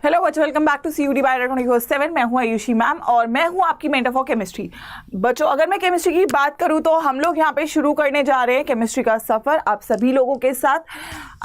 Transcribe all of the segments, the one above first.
Hello बच्चों, welcome back to CUD by 24/7। मैं हूं आयुषी मैम और मैं हूं आपकी मेंटर फॉर केमिस्ट्री। बच्चों, अगर मैं केमिस्ट्री की बात करूं तो हम लोग यहां पे शुरू करने जा रहे हैं केमिस्ट्री का सफ़र आप सभी लोगों के साथ।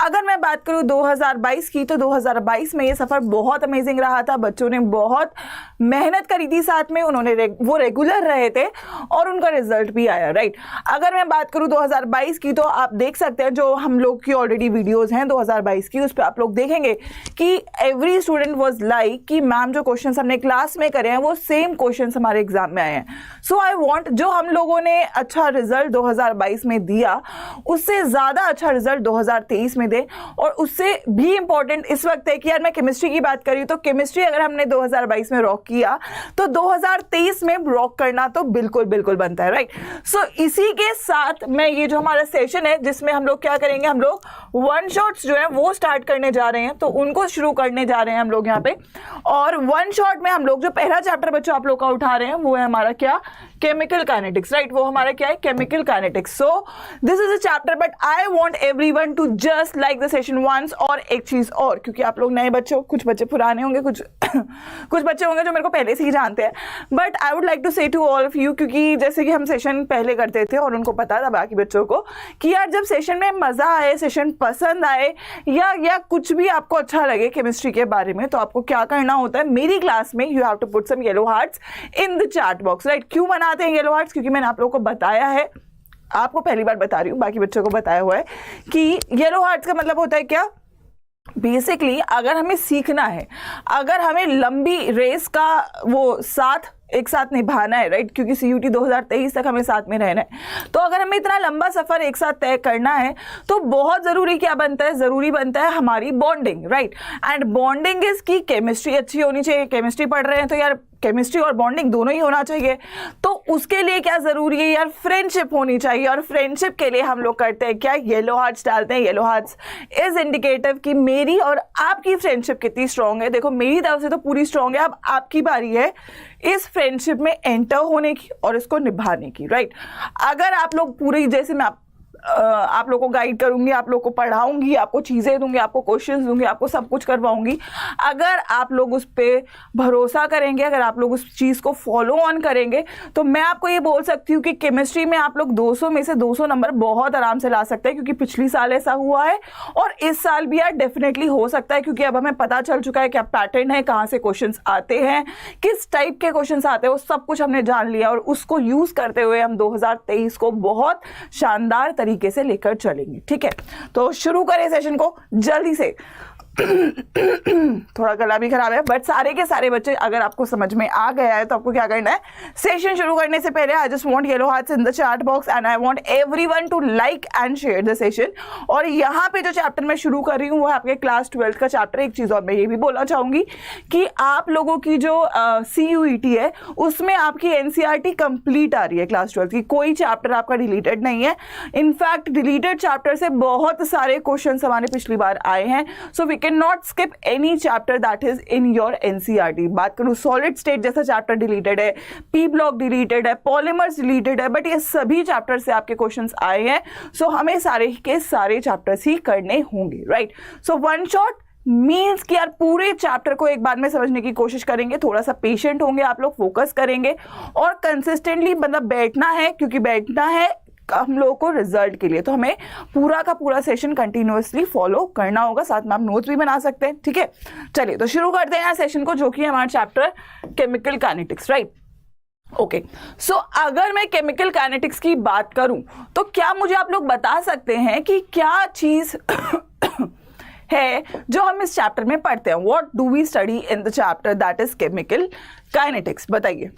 अगर मैं बात करूं 2022 की तो 2022 में ये सफ़र बहुत अमेजिंग रहा था। बच्चों ने बहुत मेहनत करी थी, साथ में उन्होंने वो रेगुलर रहे थे और उनका रिजल्ट भी आया, राइट। अगर मैं बात करूं 2022 की तो आप देख सकते हैं, जो हम लोग की ऑलरेडी वीडियोज़ हैं 2022 की, उस पर आप लोग देखेंगे कि एवरी स्टूडेंट was like कि मैम जो क्वेश्चंस हमने क्लास में करे हैं वो सेम क्वेश्चंस हमारे एग्जाम में आए हैं। सो आई वांट जो हम लोगों ने अच्छा रिजल्ट 2022 में दिया उससे ज़्यादा अच्छा रिजल्ट 2023 में दे। और उससे भी इंपॉर्टेंट इस वक्त है कि यार मैं केमिस्ट्री की बात करी तो केमिस्ट्री अगर हमने 2022 में रॉक किया तो 2023 में रॉक करना तो बिल्कुल बिल्कुल बनता है, राइट। सो इसी के साथ मैं ये जो हमारा सेशन है जिसमें हम लोग क्या करेंगे, हम लोग वन शॉट्स जो है वो स्टार्ट करने जा रहे हैं, तो उनको शुरू करने जा रहे हैं हम लोग यहाँ पे। और वन शॉट में हम लोग जो पहला चैप्टर बच्चों आप लोग का उठा रहे हैं वो है हमारा क्या, केमिकल काइनेटिक्स, राइट। वो हमारा क्या है, chemical kinetics. So this is a chapter but I want everyone to just like the session once. और एक चीज और, क्योंकि आप लोग नए बच्चे हो, कुछ बच्चे पुराने होंगे, कुछ कुछ बच्चे होंगे जो मेरे को पहले से ही जानते हैं, but I would like to say to all of you, क्योंकि जैसे कि हम सेशन पहले करते थे और उनको पता था बाकी बच्चों को कि यार जब सेशन में मजा आए, सेशन पसंद आए या कुछ भी आपको अच्छा लगे केमिस्ट्री के बारे में, तो आपको क्या करना होता है, मेरी क्लास में you have to put some yellow hearts in the chat box, right. क्यों बनाते हैं येलो हार्ट्स? क्योंकि मैंने आप लोगों को बताया है, आपको पहली बार बता रही हूँ, बाकी बच्चों को बताया हुआ है कि येलो हार्ट्स का मतलब होता है क्या। बेसिकली अगर हमें सीखना है, अगर हमें लंबी रेस का वो साथ एक साथ निभाना है, राइट, क्योंकि CUT 2023 तक हमें साथ में रहना है, तो अगर हमें इतना लंबा सफर एक साथ तय करना है तो बहुत जरूरी क्या बनता है, जरूरी बनता है हमारी bonding, right. And bonding is की केमिस्ट्री अच्छी होनी चाहिए। केमिस्ट्री पढ़ रहे हैं तो यार केमिस्ट्री और बॉन्डिंग दोनों ही होना चाहिए। तो उसके लिए क्या जरूरी है यार, फ्रेंडशिप होनी चाहिए। और फ्रेंडशिप के लिए हम लोग करते हैं क्या, येलो हार्ट्स डालते हैं। येलो हार्ट्स इज इंडिकेटिव कि मेरी और आपकी फ्रेंडशिप कितनी स्ट्रांग है। देखो मेरी तरफ से तो पूरी स्ट्रांग है, अब आपकी बारी है इस फ्रेंडशिप में एंटर होने की और इसको निभाने की, राइट। अगर आप लोग पूरी, जैसे मैं आप लोगों को गाइड करूंगी, आप लोग को पढ़ाऊंगी, आपको चीज़ें दूंगी, आपको क्वेश्चंस दूंगी, आपको सब कुछ करवाऊंगी, अगर आप लोग उस पर भरोसा करेंगे, अगर आप लोग उस चीज़ को फॉलो ऑन करेंगे, तो मैं आपको ये बोल सकती हूँ कि केमिस्ट्री में आप लोग 200 में से 200 नंबर बहुत आराम से ला सकते हैं। क्योंकि पिछली साल ऐसा हुआ है और इस साल भी यार डेफिनेटली हो सकता है, क्योंकि अब हमें पता चल चुका है क्या पैटर्न है, कहाँ से क्वेश्चन आते हैं, किस टाइप के क्वेश्चन आते हैं, वो सब कुछ हमने जान लिया और उसको यूज़ करते हुए हम 2023 को बहुत शानदार तरीके से लेकर चलेंगे, ठीक है। तो शुरू करें सेशन को जल्दी से। थोड़ा गला भी खराब है, बट सारे के सारे बच्चे अगर आपको समझ में आ गया है तो आपको क्या करना है, सेशन शुरू करने से पहले I just want yellow hearts in the chat box and I want everyone to like and share the session. और यहाँ पे जो चैप्टर मैं शुरू कर रही हूँ वो है आपके क्लास 12 का चैप्टर। एक चीज़ और मैं ये भी बोलना चाहूँगी कि आप लोगों की जो CUET है उसमें आपकी NCERT कंप्लीट आ रही है क्लास 12 की, कोई चैप्टर आपका डिलीटेड नहीं है। इनफैक्ट डिलीटेड चैप्टर से बहुत सारे क्वेश्चन हमारे पिछली बार आए हैं, so we can not skip any chapter that is in your NCERT। बात करूं सॉलिड स्टेट जैसा चैप्टर डिलीटेड है, P ब्लॉक डिलीटेड है, पॉलीमर्स डिलीटेड है, बट ये सभी चैप्टर से आपके क्वेश्चंस आए हैं, सो हमें सारे के सारे चैप्टर्स ही करने होंगे, right. So one shot means कि यार पूरे चैप्टर को एक बार में समझने की कोशिश करेंगे, थोड़ा सा पेशेंट होंगे आप लोग, फोकस करेंगे और कंसिस्टेंटली मतलब बैठना है, क्योंकि बैठना है हम लोगों को रिजल्ट के लिए, तो हमें पूरा का पूरा सेशन कंटिन्यूअसली फॉलो करना होगा। साथ में आप नोट्स भी बना सकते हैं, ठीक है। चलिए तो शुरू करते हैं सेशन को, जो कि है हमारा chapter chemical kinetics, right. Okay, so अगर मैं केमिकल काइनेटिक्स की बात करूं तो क्या मुझे आप लोग बता सकते हैं कि क्या चीज है जो हम इस चैप्टर में पढ़ते हैं। What do we study in the chapter that is chemical kinetics, बताइए।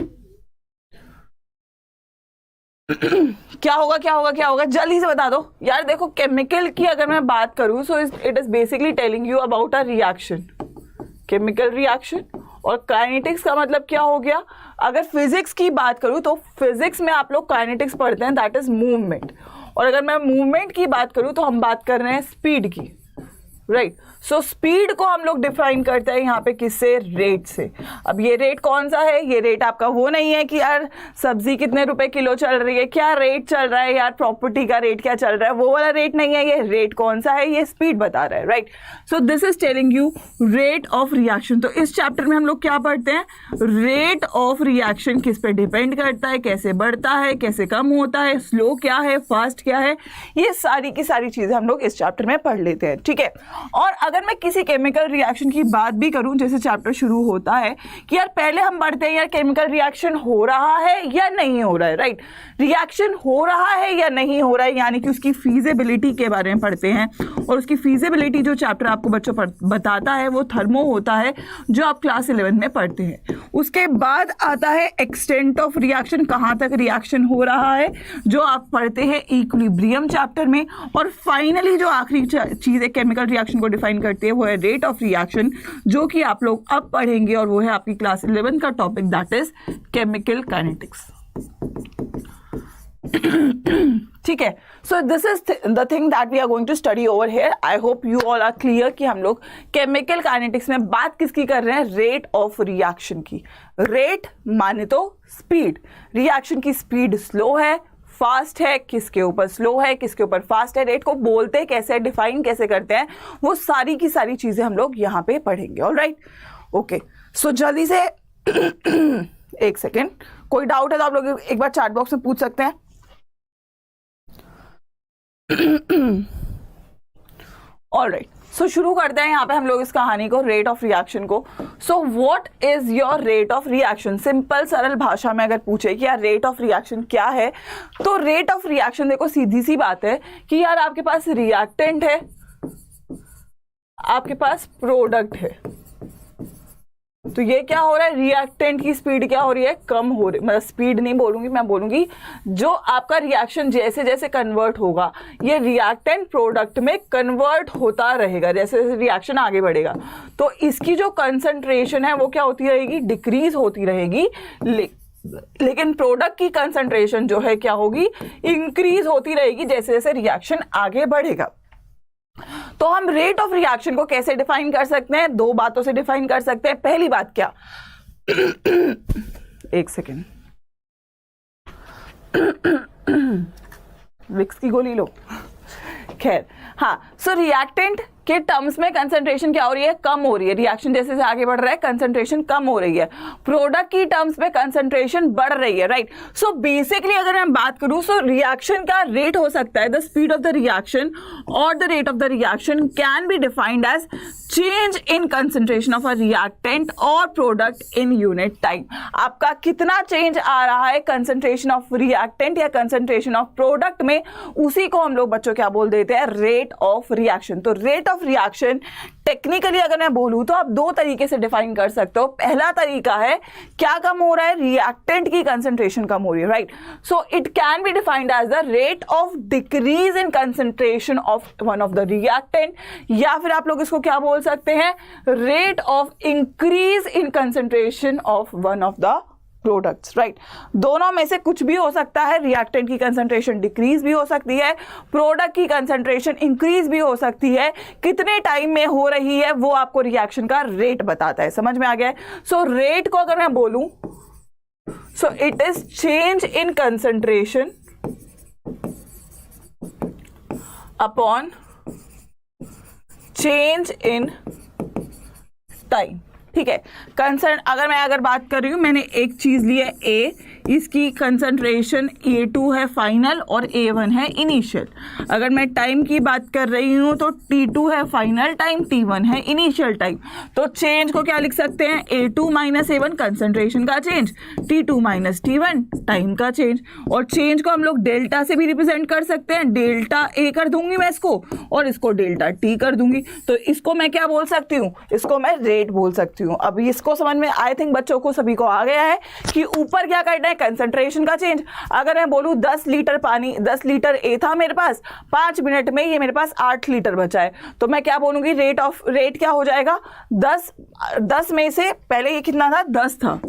क्या होगा क्या होगा क्या होगा, जल्दी से बता दो यार। देखो केमिकल की अगर मैं बात करूं so it is basically telling you about a reaction, chemical reaction. और काइनेटिक्स का मतलब क्या हो गया, अगर फिजिक्स की बात करूं तो फिजिक्स में आप लोग काइनेटिक्स पढ़ते हैं, दैट इज मूवमेंट। और अगर मैं मूवमेंट की बात करूं तो हम बात कर रहे हैं स्पीड की, राइट। सो स्पीड को हम लोग डिफाइन करते हैं यहाँ पे किससे, रेट से। अब ये रेट कौन सा है, ये रेट आपका वो नहीं है कि यार सब्जी कितने रुपए किलो चल रही है, क्या रेट चल रहा है यार, प्रॉपर्टी का रेट क्या चल रहा है, वो वाला रेट नहीं है। ये रेट कौन सा है, ये स्पीड बता रहा है, right. So this is telling you rate of reaction. तो इस चैप्टर में हम लोग क्या पढ़ते हैं, रेट ऑफ रिएक्शन किस पे डिपेंड करता है, कैसे बढ़ता है, कैसे कम होता है, स्लो क्या है, फास्ट क्या है, ये सारी की सारी चीजें हम लोग इस चैप्टर में पढ़ लेते हैं, ठीक है। और अगर मैं किसी केमिकल रिएक्शन की बात भी करूं, जैसे चैप्टर शुरू होता है कि यार पहले हम पढ़ते हैं यार केमिकल रिएक्शन हो रहा है या नहीं हो रहा है, राइट। रिएक्शन हो रहा है या नहीं हो रहा है, यानी कि उसकी फीजिबिलिटी के बारे में पढ़ते हैं। और उसकी फीजिबिलिटी जो चैप्टर आपको बच्चों बताता है वो थर्मो होता है, जो आप क्लास 11 में पढ़ते हैं। उसके बाद आता है एक्सटेंट ऑफ रिएक्शन, कहाँ तक रिएक्शन हो रहा है, जो आप पढ़ते हैं इक्विलिब्रियम चैप्टर में। और फाइनली जो आखिरी चीज है केमिकल रिएक्शन को डिफाइन करती है वो है रेट ऑफ रिएक्शन, जो कि आप लोग अब पढ़ेंगे, और वो है आपकी क्लास 11 का topic, that is chemical kinetics, ठीक है। So this is the thing that we are going to study over here. I hope you all are clear कि हम लोग केमिकल काइनेटिक्स में बात किसकी कर रहे हैं, रेट ऑफ रिएक्शन की। रेट माने तो स्पीड, रिएक्शन की स्पीड स्लो है, फास्ट है, किसके ऊपर स्लो है, किसके ऊपर फास्ट है, रेट को बोलते कैसे, डिफाइन कैसे करते हैं, वो सारी की सारी चीजें हम लोग यहाँ पे पढ़ेंगे, ऑलराइट। ओके, सो जल्दी से एक सेकेंड, कोई डाउट है तो आप लोग एक बार चैट बॉक्स में पूछ सकते हैं। ऑलराइट, सो शुरू करते हैं यहाँ पे हम लोग इस कहानी को, रेट ऑफ रिएक्शन को। सो what is your rate of reaction, simple सरल भाषा में अगर पूछे कि यार रेट ऑफ रिएक्शन क्या है, तो रेट ऑफ रिएक्शन देखो सीधी सी बात है कि यार आपके पास रिएक्टेंट है, आपके पास प्रोडक्ट है, तो ये क्या हो रहा है, रिएक्टेंट की स्पीड क्या हो रही है, कम हो रही, मतलब स्पीड नहीं बोलूंगी मैं, बोलूंगी जो आपका रिएक्शन जैसे जैसे कन्वर्ट होगा, ये रिएक्टेंट प्रोडक्ट में कन्वर्ट होता रहेगा, जैसे जैसे रिएक्शन आगे बढ़ेगा, तो इसकी जो कंसंट्रेशन है वो क्या होती रहेगी, डिक्रीज होती रहेगी। लेकिन प्रोडक्ट की कंसंट्रेशन जो है क्या होगी, इंक्रीज होती रहेगी जैसे जैसे रिएक्शन आगे बढ़ेगा। तो हम रेट ऑफ रिएक्शन को कैसे डिफाइन कर सकते हैं, दो बातों से डिफाइन कर सकते हैं। पहली बात क्या, एक सेकेंड, विक्स की गोली लो, खैर, हाँ। सो रिएक्टेंट के टर्म्स में कंसंट्रेशन क्या हो रही है, कम हो रही है, रिएक्शन जैसे जैसे आगे बढ़ रहा है कंसंट्रेशन कम हो रही है। प्रोडक्ट की टर्म्स में कंसंट्रेशन बढ़ रही है, राइट। सो बेसिकली अगर मैं बात करूं, सो रिएक्शन का रेट हो सकता है the speed of the reaction और the rate of the reaction can be defined as change in concentration of a reactant और प्रोडक्ट इन यूनिट टाइम। आपका कितना चेंज आ रहा है कंसंट्रेशन ऑफ रिएक्टेंट या कंसंट्रेशन ऑफ प्रोडक्ट में, उसी को हम लोग बच्चों क्या बोल देते हैं, रेट ऑफ रिएक्शन। तो रेट ऑफ रिएक्शन टेक्निकली अगर मैं बोलूं तो आप दो तरीके से डिफाइन कर सकते हो। पहला तरीका है, क्या कम हो रहा है, रिएक्टेंट की कंसंट्रेशन कम हो रही है, right. So it can be defined as the rate of decrease in concentration of one of the reactant, या फिर आप लोग इसको क्या बोल सकते हैं, rate of increase in concentration of one of the products, right. दोनों में से कुछ भी हो सकता है, रिएक्टेंट की कंसंट्रेशन डिक्रीज भी हो सकती है, प्रोडक्ट की कंसंट्रेशन इंक्रीज भी हो सकती है। कितने टाइम में हो रही है वो आपको रिएक्शन का रेट बताता है, समझ में आ गया है। सो रेट को अगर मैं बोलूं, so it is change in concentration upon change in time, ठीक है। कंसर्न अगर बात कर रही हूं, मैंने एक चीज ली है ए, इसकी कंसंट्रेशन A2 है फाइनल और A1 है इनिशियल। अगर मैं टाइम की बात कर रही हूं तो T2 है फाइनल टाइम, T1 है इनिशियल टाइम। तो चेंज को क्या लिख सकते हैं, A2 माइनस A1 कंसंट्रेशन का change, T2 minus T1 time का चेंज। और चेंज को हम लोग डेल्टा से भी रिप्रेजेंट कर सकते हैं, डेल्टा A कर दूंगी मैं इसको, और इसको डेल्टा T कर दूंगी। तो इसको मैं क्या बोल सकती हूँ, इसको मैं रेट बोल सकती हूँ। अभी इसको समझ में आई थिंक बच्चों को सभी को आ गया है कि ऊपर क्या करना है, कंसंट्रेशन का चेंज। अगर मैं बोलूं 10 लीटर पानी, 10 लीटर ए था मेरे पास, 5 मिनट में ये मेरे पास 8 लीटर बचा है, तो मैं क्या बोलूंगी, रेट क्या हो जाएगा, 10 में से पहले ये कितना था, 10 था,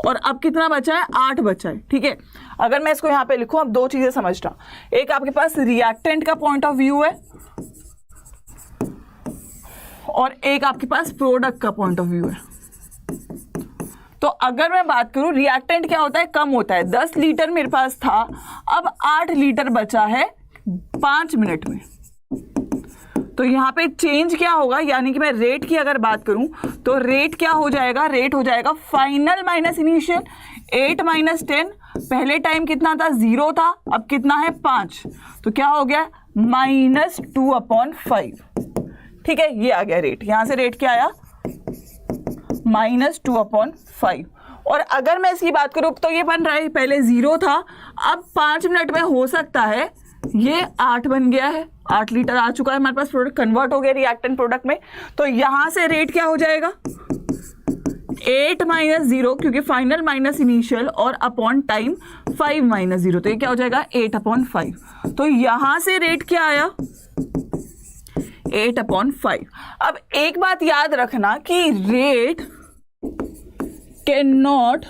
और अब कितना बचा है, 8 बचा है, ठीक है। अगर मैं इसको यहां पे लिखूं, अब दो चीजें समझना, एक आपके पास रिएक्टेंट का पॉइंट ऑफ व्यू है, और एक आपके पास प्रोडक्ट का पॉइंट ऑफ व्यू है। तो अगर मैं बात करूं रिएक्टेंट क्या होता है, कम होता है। 10 लीटर मेरे पास था, अब 8 लीटर बचा है 5 मिनट में। तो यहाँ पे चेंज क्या होगा, यानी कि मैं रेट की अगर बात करूं तो रेट क्या हो जाएगा, रेट हो जाएगा फाइनल माइनस इनिशियल। 8 माइनस 10, पहले टाइम कितना था, 0 था, अब कितना है 5, तो क्या हो गया -2/5। ठीक है, ये आ गया रेट। यहां से रेट क्या आया, -2/5। और अगर मैं इसकी बात करूं तो ये बन रहा है, पहले 0 था, अब 5 मिनट में हो सकता है ये 8 बन गया है, 8 लीटर आ चुका है हमारे पास, प्रोडक्ट कन्वर्ट हो गया रिएक्टेंट प्रोडक्ट में। तो यहां से रेट क्या हो जाएगा, 8 माइनस 0, क्योंकि फाइनल माइनस इनिशियल और अपॉन टाइम 5 माइनस 0, तो ये क्या हो जाएगा 8/5। तो यहां से रेट क्या आया, 8/5। अब एक बात याद रखना कि rate can not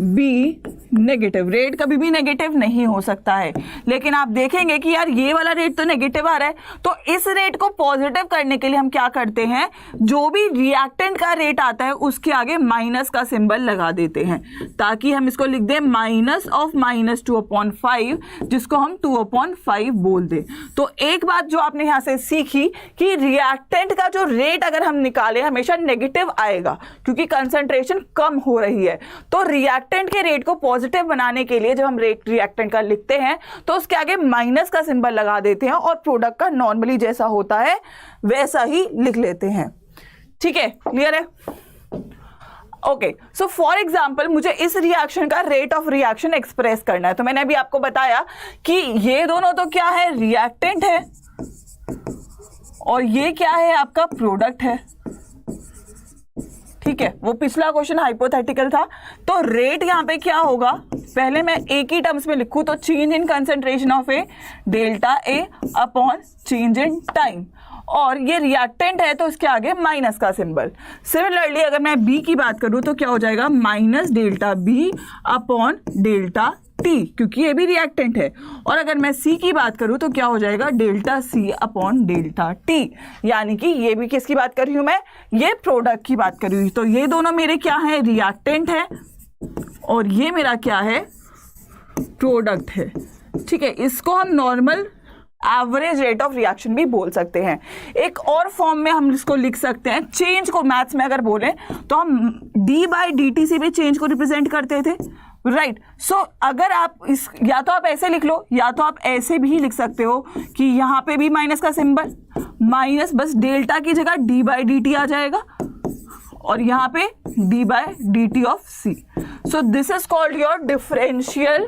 be negative, rate कभी भी नेगेटिव नहीं हो सकता है। लेकिन आप देखेंगे कि यार ये वाला रेट तो नेगेटिव आ रहा है, तो इस रेट को पॉजिटिव करने के लिए हम क्या करते हैं, जो भी रिएक्टेंट का रेट आता है उसके आगे माइनस का सिंबल लगा देते हैं, ताकि हम इसको लिख दें -2/5, जिसको हम 2/5 बोल दें। तो एक बात जो आपने यहां से सीखी कि रिएक्टेंट का जो रेट अगर हम निकालें हमेशा नेगेटिव आएगा, क्योंकि कंसंट्रेशन कम हो रही है। तो रिएक्टेंट के रेट को पॉजिटिव बनाने के लिए जब हम रेट रिएक्टेंट का लिखते हैं तो उसके आगे माइनस का सिंबल लगा देते हैं और प्रोडक्ट का नॉर्मली जैसा होता है वैसा ही लिख लेते हैं। ठीक है, क्लियर है? ओके, सो फॉर एग्जाम्पल मुझे इस रिएक्शन का रेट ऑफ रिएक्शन एक्सप्रेस करना है। तो मैंने अभी आपको बताया कि ये दोनों तो क्या है, रिएक्टेंट है, और ये क्या है, आपका प्रोडक्ट है। ठीक है, वो पिछला क्वेश्चन हाइपोथेटिकल था। तो रेट यहाँ पे क्या होगा, पहले मैं एक ही टर्म्स में लिखूं तो change in concentration of A delta A upon change in time, और ये रिएक्टेंट है तो इसके आगे माइनस का सिंबल। सिमिलरली अगर मैं बी की बात करूं तो क्या हो जाएगा, -delta B upon delta T, क्योंकि ये भी रिएक्टेंट है। और अगर मैं सी की बात करूं तो क्या हो जाएगा, delta C upon delta T, यानी कि ये भी किसकी बात कर रही हूं मैं, ये प्रोडक्ट की बात कर रही हूं। तो ये दोनों मेरे क्या है, रिएक्टेंट है, और ये मेरा क्या है, प्रोडक्ट है। ठीक है, इसको हम normal average rate of reaction भी बोल सकते हैं। एक और फॉर्म में हम इसको लिख सकते हैं, चेंज को मैथ्स में अगर बोलें तो हम d/dt से भी चेंज को रिप्रेजेंट करते थे, राइट। सो अगर आप इस, या तो आप ऐसे लिख लो या तो आप ऐसे भी लिख सकते हो कि यहाँ पे भी माइनस का सिंबल, माइनस बस डेल्टा की जगह d/dt आ जाएगा, और यहाँ पे d/dt of c। So this is called your differential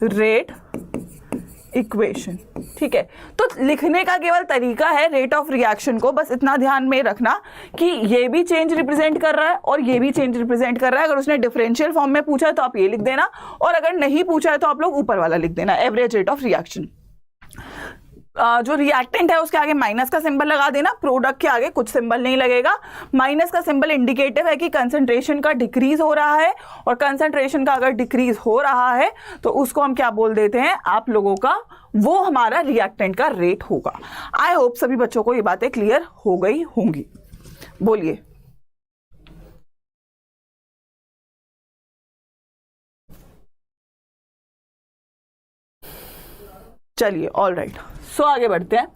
rate equation. ठीक है, तो लिखने का केवल तरीका है रेट ऑफ रिएक्शन को, बस इतना ध्यान में रखना कि ये भी चेंज रिप्रेजेंट कर रहा है और ये भी चेंज रिप्रेजेंट कर रहा है। अगर उसने डिफरेंशियल फॉर्म में पूछा है तो आप ये लिख देना, और अगर नहीं पूछा है तो आप लोग ऊपर वाला लिख देना, एवरेज रेट ऑफ रिएक्शन। जो रिएक्टेंट है उसके आगे माइनस का सिंबल लगा देना, प्रोडक्ट के आगे कुछ सिंबल नहीं लगेगा। माइनस का सिंबल इंडिकेटिव है कि कंसंट्रेशन का डिक्रीज हो रहा है, और कंसंट्रेशन का अगर डिक्रीज हो रहा है तो उसको हम क्या बोल देते हैं, आप लोगों का वो हमारा रिएक्टेंट का रेट होगा। आई होप सभी बच्चों को ये बातें क्लियर हो गई होंगी। बोलिए। चलिए, ऑल राइट, सो आगे बढ़ते हैं।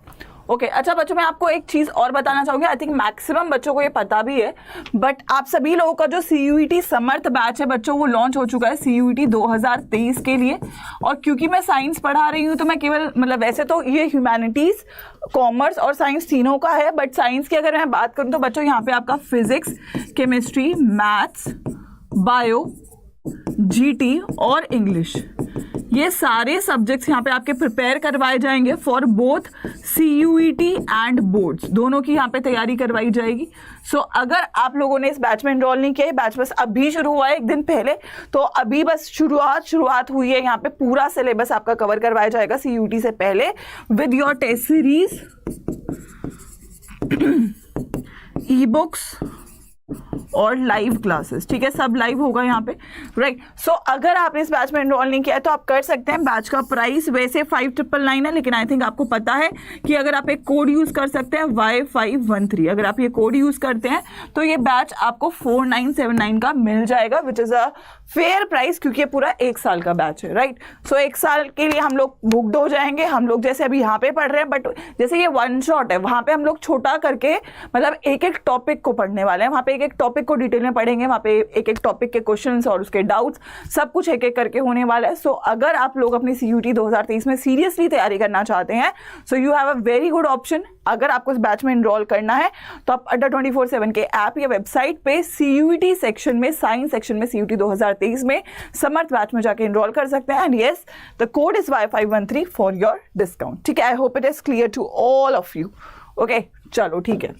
ओके, अच्छा बच्चों, मैं आपको एक चीज और बताना चाहूंगी, आई थिंक मैक्सिमम बच्चों को ये पता भी है, बट आप सभी लोगों का जो CUET समर्थ बैच है बच्चों, वो लॉन्च हो चुका है CUET 2023 के लिए। और क्योंकि मैं साइंस पढ़ा रही हूँ तो मैं केवल, मतलब वैसे तो ये ह्यूमैनिटीज, कॉमर्स और साइंस तीनों का है, बट साइंस की अगर मैं बात करूँ तो बच्चों यहाँ पे आपका physics, chemistry, maths, bio, GT और इंग्लिश, ये सारे सब्जेक्ट्स यहाँ पे आपके प्रिपेयर करवाए जाएंगे for both CUET and boards, दोनों की यहाँ पे तैयारी करवाई जाएगी। सो अगर आप लोगों ने इस बैच में एनरोल नहीं किया है, बैच बस अभी शुरू हुआ है एक दिन पहले, तो अभी बस शुरुआत हुई है। यहाँ पे पूरा सिलेबस आपका कवर करवाया जाएगा CUET से पहले with your test series, e books और लाइव क्लासेस, ठीक है, सब लाइव होगा यहाँ पे, राइट। सो अगर आपने इस बैच में एनरोल नहीं किया है तो आप कर सकते हैं। बैच का प्राइस वैसे 5999 है, लेकिन आई थिंक आपको पता है कि अगर आप एक कोड यूज कर सकते हैं Y513, अगर आप ये कोड यूज करते हैं तो ये बैच आपको 4979 का मिल जाएगा, which is a fair price, क्योंकि ये पूरा 1 साल का बैच है, राइट। सो 1 साल के लिए हम लोग बुक्ड हो जाएंगे। हम लोग जैसे अभी यहाँ पे पढ़ रहे हैं, बट जैसे ये वन शॉट है, वहां पे हम लोग छोटा करके मतलब एक एक टॉपिक को पढ़ने वाले हैं। वहां पे एक एक टॉपिक को डिटेल में पढ़ेंगे, वहां पे एक एक टॉपिक के क्वेश्चंस और उसके डाउट्स सब कुछ एक एक करके होने वाला है। सो अगर आप लोग अपनी CUT 2023 में सीरियसली तैयारी करना चाहते हैं, so you have a very good option. अगर आपको इस बैच में एनरोल करना है तो आप अड्डा 24/7 के ऐप या वेबसाइट पे CUT सेक्शन में, साइंस सेक्शन में CUT 2023 में समर्थ बैच में जाके एनरोल कर सकते हैं। And yes, the code is Y513 for your discount, ठीक है। I hope it is clear to all of you. Okay, चलो ठीक है।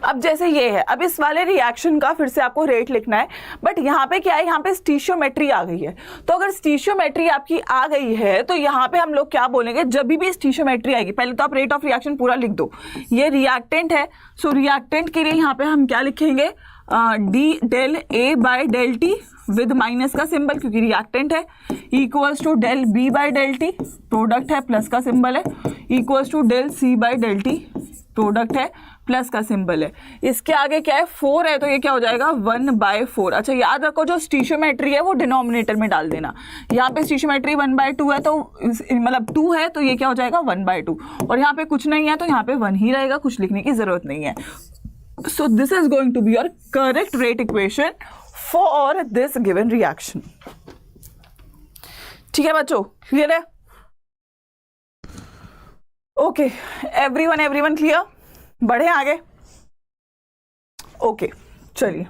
अब जैसे ये है, अब इस वाले रिएक्शन का फिर से आपको रेट लिखना है, बट यहाँ पे क्या है, यहाँ पे स्टीशियोमेट्री आ गई है। तो अगर स्टीशियोमेट्री आपकी आ गई है तो यहाँ पे हम लोग क्या बोलेंगे, जब भी स्टीशियोमेट्री आएगी, पहले तो आप रेट ऑफ रिएक्शन पूरा लिख दो। ये रिएक्टेंट है, सो रिएक्टेंट के लिए यहाँ पे हम क्या लिखेंगे, D del A by del T with minus का सिंबल, क्योंकि रिएक्टेंट है, equals to del B by del T, product है, प्लस का सिंबल है, equals to del C by del T, product है, प्लस का सिंबल है। इसके आगे क्या है, 4 है, तो ये क्या हो जाएगा 1/4। अच्छा याद रखो, जो स्टीशियोमेट्री है वो डिनोमिनेटर में डाल देना। यहाँ पे स्टीशियोमेट्री 1/2 है, तो मतलब 2 है, तो ये क्या हो जाएगा 1/2, और यहाँ पे कुछ नहीं है तो यहाँ पे 1 ही रहेगा, कुछ लिखने की जरूरत नहीं है। So this is going to be your correct rate equation for this given reaction. ठीक है बच्चों, क्लियर है? Okay, everyone clear? बढ़े आगे? ओके, चलिए।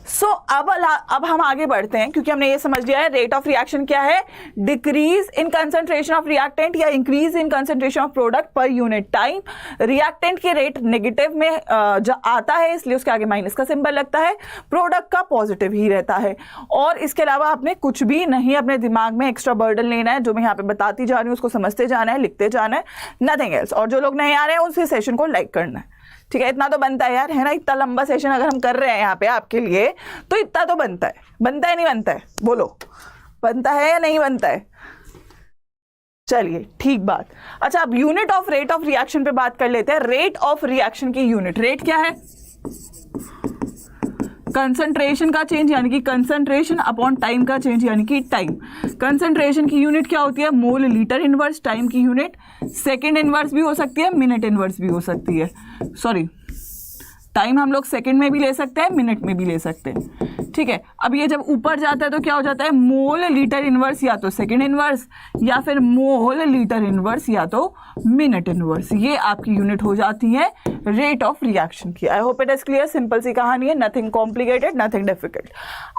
सो अब हम आगे बढ़ते हैं, क्योंकि हमने ये समझ लिया है रेट ऑफ रिएक्शन क्या है, decrease in concentration of reactant या increase in concentration of product per unit time. Reactant के रेट नेगेटिव में आता है, इसलिए उसके आगे माइनस का सिंबल लगता है, प्रोडक्ट का पॉजिटिव ही रहता है। और इसके अलावा आपने कुछ भी नहीं अपने दिमाग में एक्स्ट्रा बर्डन लेना है, जो मैं यहाँ पे बताती जा रही हूँ उसको समझते जाना है, लिखते जाना है, नथिंग एल्स। और जो लोग नहीं आ रहे हैं उस सेशन को लाइक करना है, ठीक है। इतना तो बनता है यार, है ना, इतना लंबा सेशन अगर हम कर रहे हैं यहाँ पे आपके लिए तो इतना तो बनता है। बनता है नहीं बनता है, बोलो, बनता है या नहीं बनता है? चलिए, ठीक बात। अच्छा, अब unit of rate of reaction पे बात कर लेते हैं। रेट ऑफ रिएक्शन की यूनिट, रेट क्या है, कंसंट्रेशन का चेंज यानी कि कंसंट्रेशन अपॉन टाइम का चेंज यानी कि टाइम। कंसंट्रेशन की यूनिट क्या होती है, मोल लीटर इनवर्स। टाइम की यूनिट सेकंड इनवर्स भी हो सकती है, मिनट इनवर्स भी हो सकती है। सॉरी, टाइम हम लोग सेकंड में भी ले सकते हैं, मिनट में भी ले सकते हैं, ठीक है। अब ये जब ऊपर जाता है तो क्या हो जाता है, मोल लीटर इनवर्स या तो सेकंड इनवर्स, या फिर मोल लीटर इनवर्स या तो मिनट इनवर्स। ये आपकी यूनिट हो जाती है रेट ऑफ रिएक्शन की। I hope it is clear, simple सी कहानी है, नथिंग कॉम्प्लिकेटेड, नथिंग डिफिकल्ट।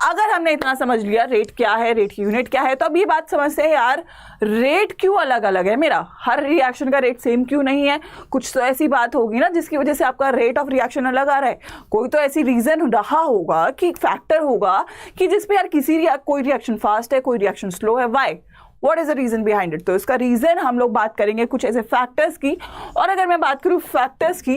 अगर हमने इतना समझ लिया रेट क्या है, रेट की यूनिट क्या है, तो अब ये बात समझते हैं यार, रेट क्यों अलग अलग है मेरा, हर रिएक्शन का रेट सेम क्यों नहीं है? कुछ तो ऐसी बात होगी ना जिसकी वजह से आपका रेट ऑफ रिएक्शन अलग आ रहा है। कोई तो ऐसी रीजन रहा होगा, कि फैक्टर होगा कि जिसपे यार कोई रिएक्शन फास्ट है, कोई रिएक्शन स्लो है। Why, what is the reason behind it? तो इसका रीजन हम लोग बात करेंगे कुछ ऐसे फैक्टर्स की। और अगर मैं बात करूं फैक्टर्स की,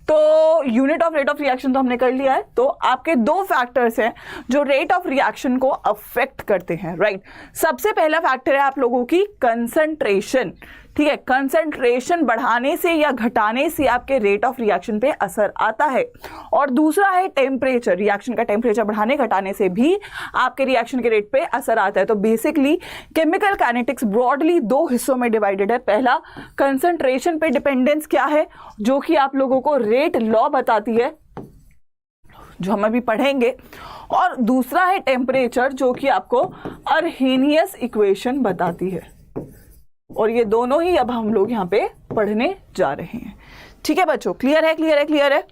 तो unit of rate of reaction तो हमने कर लिया है। तो आपके 2 फैक्टर्स हैं जो रेट ऑफ रिएक्शन को अफेक्ट करते हैं, राइट। सबसे पहला फैक्टर है आप लोगों की कंसंट्रेशन, ठीक है। कंसंट्रेशन बढ़ाने से या घटाने से आपके रेट ऑफ रिएक्शन पे असर आता है। और दूसरा है टेम्परेचर, रिएक्शन का टेम्परेचर बढ़ाने घटाने से भी आपके रिएक्शन के रेट पे असर आता है। तो बेसिकली केमिकल काइनेटिक्स ब्रॉडली 2 हिस्सों में डिवाइडेड है। पहला, कंसंट्रेशन पे डिपेंडेंस क्या है, जो कि आप लोगों को रेट लॉ बताती है, जो हम अभी पढ़ेंगे। और दूसरा है टेम्परेचर, जो कि आपको अर्हेनियस इक्वेशन बताती है। और ये दोनों ही अब हम लोग यहाँ पे पढ़ने जा रहे हैं, ठीक है बच्चों? क्लियर है, क्लियर है, क्लियर है?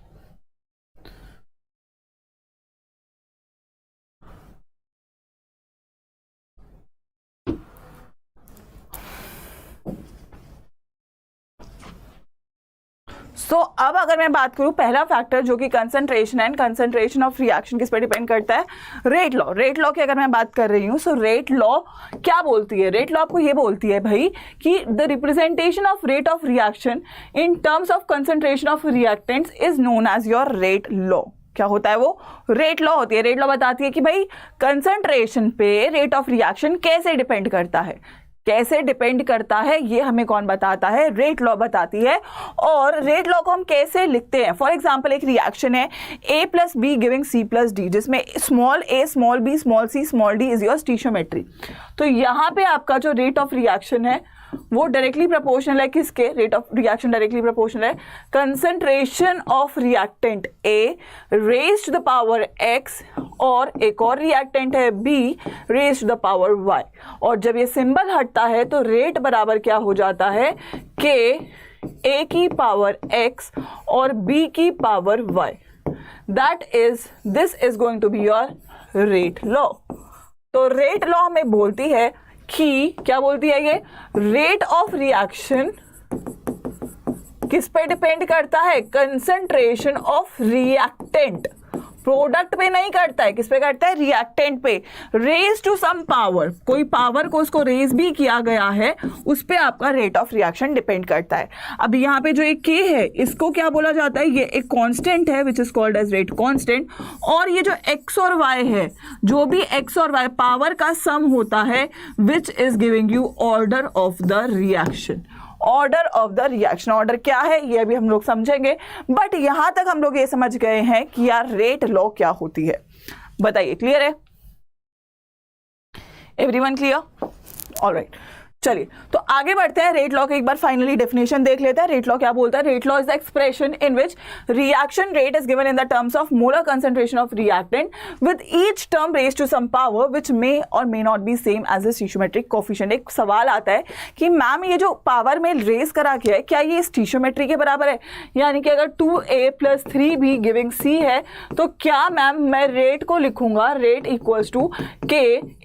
सो अब अगर मैं बात करूं, पहला फैक्टर जो कि concentration and concentration of reaction किस पे डिपेंड करता है, रेट लॉ। रेट लॉ की अगर मैं बात कर रही हूं, सो रेट लॉ क्या बोलती है? रेट लॉ आपको ये बोलती है भाई कि the representation of rate of reaction in terms of concentration of reactants is known as your rate law, क्या होता है वो? रेट लॉ होती है। रेट लॉ बताती है कि भाई कंसंट्रेशन पे रेट ऑफ रिएक्शन कैसे डिपेंड करता है, कैसे डिपेंड करता है ये हमें कौन बताता है? रेट लॉ बताती है। और रेट लॉ को हम कैसे लिखते हैं? फॉर एग्जांपल एक रिएक्शन है A plus B giving C plus D, जिसमें small a small b small c small d is your stoichiometry. तो यहाँ पे आपका जो रेट ऑफ रिएक्शन है वो डायरेक्टली प्रोपोर्शनल है किसके? Rate of reaction directly proportional है concentration of reactant A raised to the power X, और एक और रिएक्टेंट है B raised to the power Y। और जब ये सिंबल हटता है तो रेट बराबर क्या हो जाता है? K A की पावर X और B की power Y। This is going to be your rate law. तो रेट लॉ हमें बोलती है कि क्या बोलती है ये? रेट ऑफ रिएक्शन किस पे डिपेंड करता है? कंसंट्रेशन ऑफ रिएक्टेंट, प्रोडक्ट पे नहीं करता है। किस पे करता है? रिएक्टेंट पे। रेज टू सम पावर, कोई पावर को उसको रेज भी किया गया है, उस पे आपका रेट ऑफ रिएक्शन डिपेंड करता है। अब यहाँ पे जो एक K है इसको क्या बोला जाता है? ये एक कांस्टेंट है which is called as rate constant. और ये जो X और Y है, जो भी X और Y पावर का सम होता है which is giving you order of the reaction. Order of the reaction, order क्या है ये अभी हम लोग समझेंगे, बट यहां तक हम लोग ये समझ गए हैं कि यार रेट लॉ क्या होती है। बताइए, क्लियर है? Everyone clear? ऑलराइट, चलिए तो आगे बढ़ते हैं। रेट लॉ के एक बार फाइनली डेफिनेशन देख लेते हैं। रेट लॉ क्या बोलता है? Rate law is the expression in which reaction rate is given in the terms of molar concentration of reactant with each term raised to some power which may और may not be same as the stoichiometric coefficient. एक सवाल आता है कि ma'am ये जो power में raise करा किया है क्या ये स्टीशियोमेट्री के बराबर है? यानी कि अगर 2a plus 3b giving c है तो क्या मैम मैं रेट को लिखूंगा rate equals to k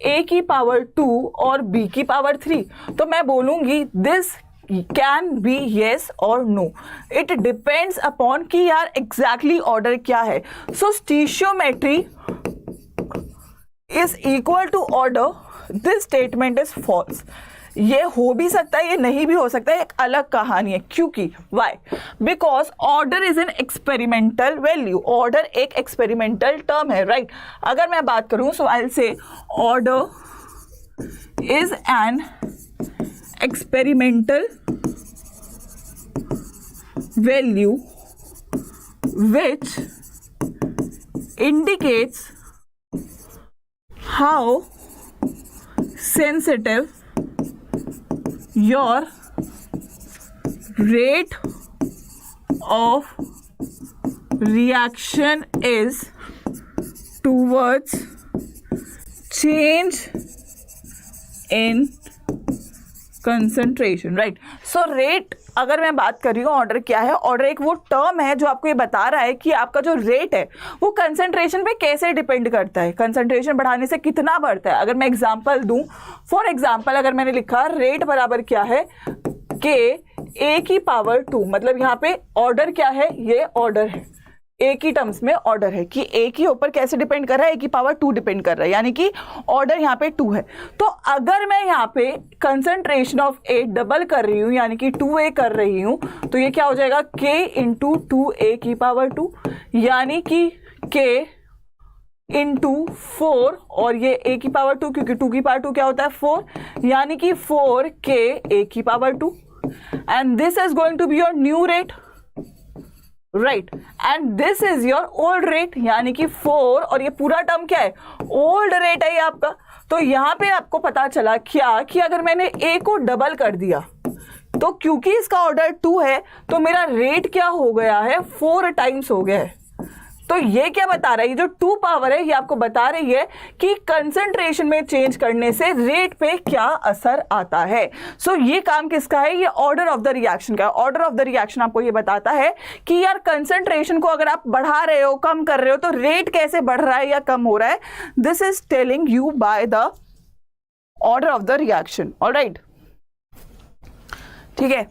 a की पावर 2 और b की पावर 3? तो मैं बोलूंगी दिस कैन बी येस और नो, इट डिपेंड्स अपॉन कि यार एग्जैक्टली ऑर्डर क्या है। So stoichiometry is equal to order, this statement is false. ये हो भी सकता है, ये नहीं भी हो सकता है, एक अलग कहानी है। क्योंकि why? Because order is an experimental value. Order एक एक्सपेरिमेंटल टर्म है, राइट? अगर मैं बात करूं so I will say order is an experimental value which indicates how sensitive your rate of reaction is towards change in concentration, right? So rate अगर मैं बात कर रही हूँ, ऑर्डर क्या है? ऑर्डर एक वो टर्म है जो आपको ये बता रहा है कि आपका जो रेट है वो कंसंट्रेशन पे कैसे डिपेंड करता है, कंसंट्रेशन बढ़ाने से कितना बढ़ता है। अगर मैं एग्जांपल दूं, फॉर एग्जांपल अगर मैंने लिखा रेट बराबर क्या है? के ए की पावर 2, मतलब यहाँ पे ऑर्डर क्या है? ये ऑर्डर है, ए की टर्म्स में ऑर्डर है कि ए के ऊपर कैसे डिपेंड कर रहा है? ए की पावर 2 डिपेंड कर रहा है, यानी कि ऑर्डर यहाँ पे 2 है। तो अगर मैं यहाँ पे कंसंट्रेशन ऑफ ए डबल कर रही हूँ यानी कि 2a कर रही हूँ तो ये क्या हो जाएगा? k इंटू 2a की पावर 2, यानी कि k इंटू 4, और ये a की पावर 2 क्योंकि 2 की पावर 2 क्या होता है? 4, यानी कि 4k a की power 2, and this is going to be your new rate, right? And this is your old rate, यानी कि 4 और ये पूरा टर्म क्या है? ओल्ड रेट है ये आपका। तो यहां पे आपको पता चला क्या कि अगर मैंने a को डबल कर दिया तो क्योंकि इसका ऑर्डर 2 है तो मेरा रेट क्या हो गया है? 4 टाइम्स हो गया है। तो ये क्या बता रहा है? ये जो 2 पावर है ये आपको बता रही है कि कंसंट्रेशन में चेंज करने से रेट पे क्या असर आता है। सो ये काम किसका है? ये ऑर्डर ऑफ द रिएक्शन का। ऑर्डर ऑफ द रिएक्शन आपको ये बताता है कि यार कंसंट्रेशन को अगर आप बढ़ा रहे हो, कम कर रहे हो, तो रेट कैसे बढ़ रहा है या कम हो रहा है। This is telling you by the order of the reaction. Alright, ठीक है,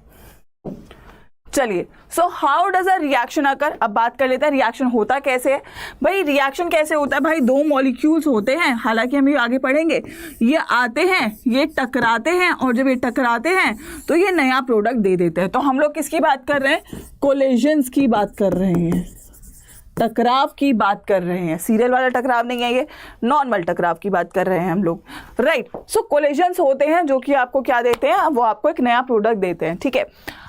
चलिए। So how does a reaction occur? अब बात कर लेते हैं रिएक्शन होता कैसे है। भाई रिएक्शन कैसे होता है? भाई 2 मॉलिक्यूल्स होते हैं, हालांकि हम ये आगे पढ़ेंगे। ये आते हैं, ये टकराते हैं, और जब ये टकराते हैं तो ये नया प्रोडक्ट दे देते हैं। तो हम लोग किसकी बात कर रहे हैं? कोलिजन्स की बात कर रहे हैं। टकराव की बात कर रहे हैं, सीरियल वाला टकराव नहीं है, ये नॉर्मल टकराव की बात कर रहे हैं हम लोग, राइट। सो कोलिजन्स होते हैं जो कि आपको क्या देते हैं, वो आपको एक नया प्रोडक्ट देते हैं, ठीक है।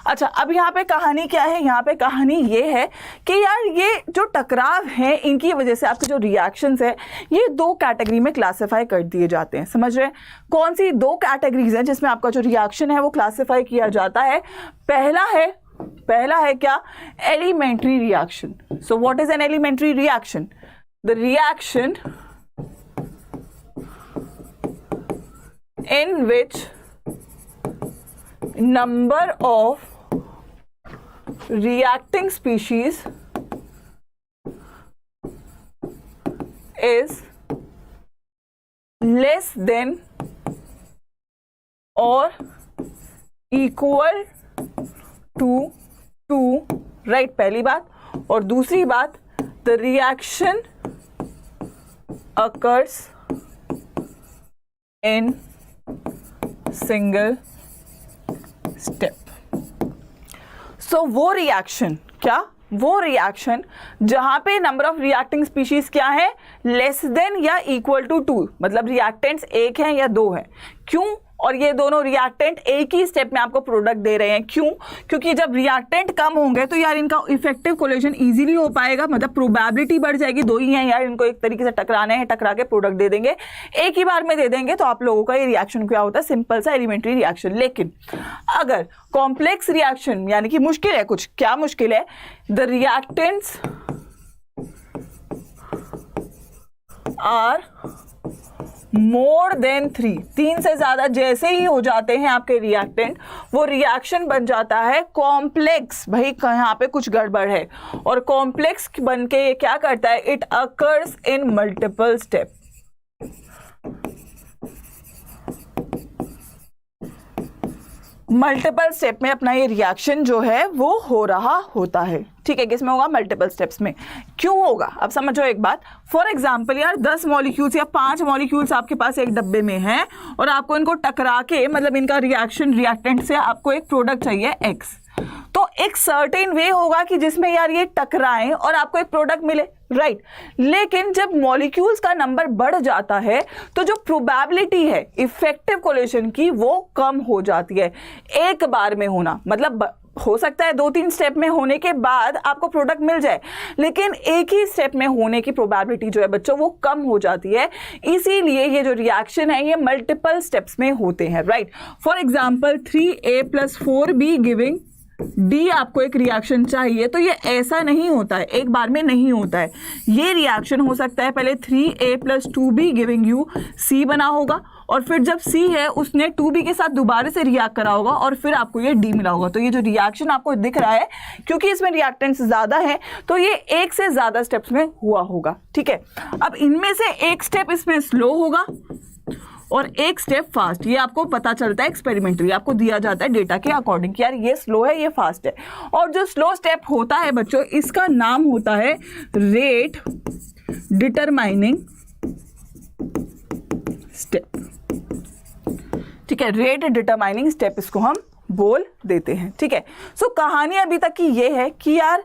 अच्छा, अब यहाँ पे कहानी क्या है, यहाँ पे कहानी ये है कि यार ये जो टकराव है इनकी वजह से आपके जो रिएक्शंस है ये दो कैटेगरी में क्लासिफाई कर दिए जाते हैं। समझ रहे हैं कौन सी दो कैटेगरीज हैं जिसमें आपका जो रिएक्शन है वो क्लासिफाई किया जाता है। पहला है क्या, elementary reaction. So what is an elementary reaction? The reaction in which number of reacting species is less than or equal to 2, right, पहली बात। और दूसरी बात, the reaction occurs in single step. So वो रिएक्शन क्या, वो reaction जहां पे नंबर ऑफ रिएक्टिंग स्पीशीज क्या है, लेस देन या इक्वल टू 2, मतलब रिएक्टेंट्स एक हैं या दो हैं। क्यों? और ये दोनों रिएक्टेंट एक ही स्टेप में आपको प्रोडक्ट दे रहे हैं। क्यों? क्योंकि जब रिएक्टेंट कम होंगे तो यार इनका इफेक्टिव कोलिजन इजीली हो पाएगा, मतलब प्रोबेबिलिटी बढ़ जाएगी। दो ही हैं यार, इनको एक तरीके से टकराने हैं, टकरा के प्रोडक्ट दे देंगे, एक ही बार में दे देंगे, तो आप लोगों का ये रिएक्शन क्या होता है, सिंपल सा एलिमेंट्री रिएक्शन। लेकिन अगर कॉम्प्लेक्स रिएक्शन यानी कि मुश्किल है कुछ, क्या मुश्किल है, the reactants are more than 3, 3 से ज्यादा जैसे ही हो जाते हैं आपके रिएक्टेंट, वो रिएक्शन बन जाता है कॉम्प्लेक्स। भाई यहाँ पे कुछ गड़बड़ है। और कॉम्प्लेक्स बन के ये क्या करता है, it occurs in multiple step. Multiple step में अपना ये रिएक्शन जो है वो हो रहा होता है, ठीक है। किसमें होगा, मल्टीपल स्टेप्स में। क्यों होगा, अब समझो एक बात। फॉर एग्जाम्पल यार 10 मॉलिक्यूल्स या 5 मॉलिक्यूल्स आपके पास एक डब्बे में हैं और आपको इनको टकरा के, मतलब इनका रिएक्शन रिएक्टेंट से आपको एक प्रोडक्ट चाहिए X, तो एक सर्टेन वे होगा कि जिसमें यार ये टकराएं और आपको एक प्रोडक्ट मिले, राइट। लेकिन जब मॉलिक्यूल्स का नंबर बढ़ जाता है तो जो प्रोबेबिलिटी है इफेक्टिव कोलिजन की वो कम हो जाती है। एक बार में होना, मतलब हो सकता है 2-3 स्टेप में होने के बाद आपको प्रोडक्ट मिल जाए, लेकिन एक ही स्टेप में होने की प्रोबेबिलिटी जो है बच्चों वो कम हो जाती है। इसीलिए ये जो रिएक्शन है ये मल्टीपल स्टेप्स में होते हैं, right. For example 3A+4B giving D आपको एक रिएक्शन चाहिए, तो ये ऐसा नहीं होता है, एक बार में नहीं होता है। ये रिएक्शन हो सकता है पहले 3A+2B गिविंग यू C बना होगा, और फिर जब C है उसने 2B के साथ दोबारा से रिएक्ट करा होगा और फिर आपको ये D मिला होगा। तो ये जो रिएक्शन आपको दिख रहा है, क्योंकि इसमें रिएक्टेंट्स ज़्यादा है तो ये एक से ज़्यादा स्टेप्स में हुआ होगा, ठीक है। अब इनमें से एक स्टेप इसमें स्लो होगा और एक स्टेप फास्ट, ये आपको पता चलता है एक्सपेरिमेंटली, आपको दिया जाता है डेटा के अकॉर्डिंग कि यार ये स्लो है ये फास्ट है। और जो स्लो स्टेप होता है बच्चों, इसका नाम होता है रेट डिटरमाइनिंग स्टेप, ठीक है। रेट डिटरमाइनिंग स्टेप इसको हम बोल देते हैं, ठीक है। सो कहानी अभी तक की ये है कि यार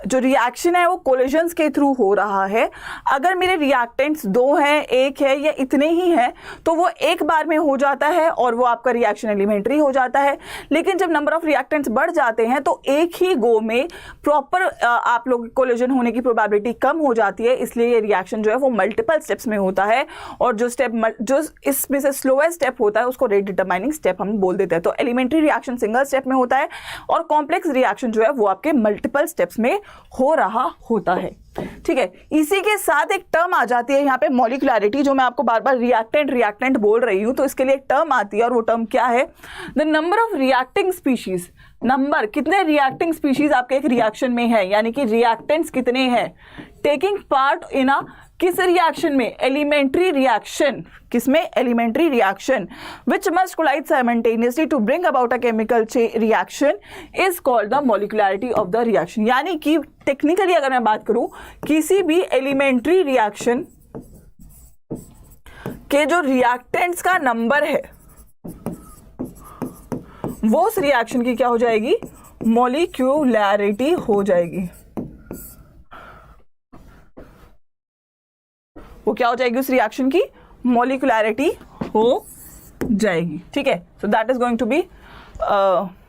जो रिएक्शन है वो कोलिजन्स के थ्रू हो रहा है। अगर मेरे रिएक्टेंट्स 2 हैं, 1 है या इतने ही हैं तो वो एक बार में हो जाता है और वो आपका रिएक्शन एलिमेंट्री हो जाता है। लेकिन जब नंबर ऑफ रिएक्टेंट्स बढ़ जाते हैं तो एक ही गो में प्रॉपर आप लोग कोलिजन होने की प्रोबेबिलिटी कम हो जाती है, इसलिए ये रिएक्शन जो है वो मल्टीपल स्टेप्स में होता है। और जो स्टेप जो इसमें से स्लोएस्ट स्टेप होता है उसको रेट डिटरमाइनिंग स्टेप हम बोल देते हैं। तो एलिमेंट्री रिएक्शन सिंगल स्टेप में होता है और कॉम्प्लेक्स रिएक्शन जो है वो आपके मल्टीपल स्टेप्स में हो रहा होता है, ठीक है। इसी के साथ एक टर्म आ जाती है यहाँ पे मॉलिक्युलैरिटी, जो मैं आपको बार बार रिएक्टेंट बोल रही हूँ, तो इसके लिए एक टर्म आती है और वो टर्म क्या है, the number of reacting species. Number, कितने रिएक्टिंग स्पीशीज आपके एक रिएक्शन में है, यानी कि रिएक्टेंट्स कितने हैं टेकिंग पार्ट इन अ किस रिएक्शन में, एलिमेंट्री रिएक्शन। किसमें, elementary reaction which must collide simultaneously to bring about a chemical reaction is called the molecularity of the reaction. यानी कि टेक्निकली अगर मैं बात करूं, किसी भी एलिमेंट्री रिएक्शन के जो रिएक्टेंट्स का नंबर है वो उस रिएक्शन की क्या हो जाएगी, मॉलिक्युलैरिटी हो जाएगी। वो क्या हो जाएगी, उस रिएक्शन की मॉलिक्युलैरिटी हो जाएगी। ठीक है, so that is going to be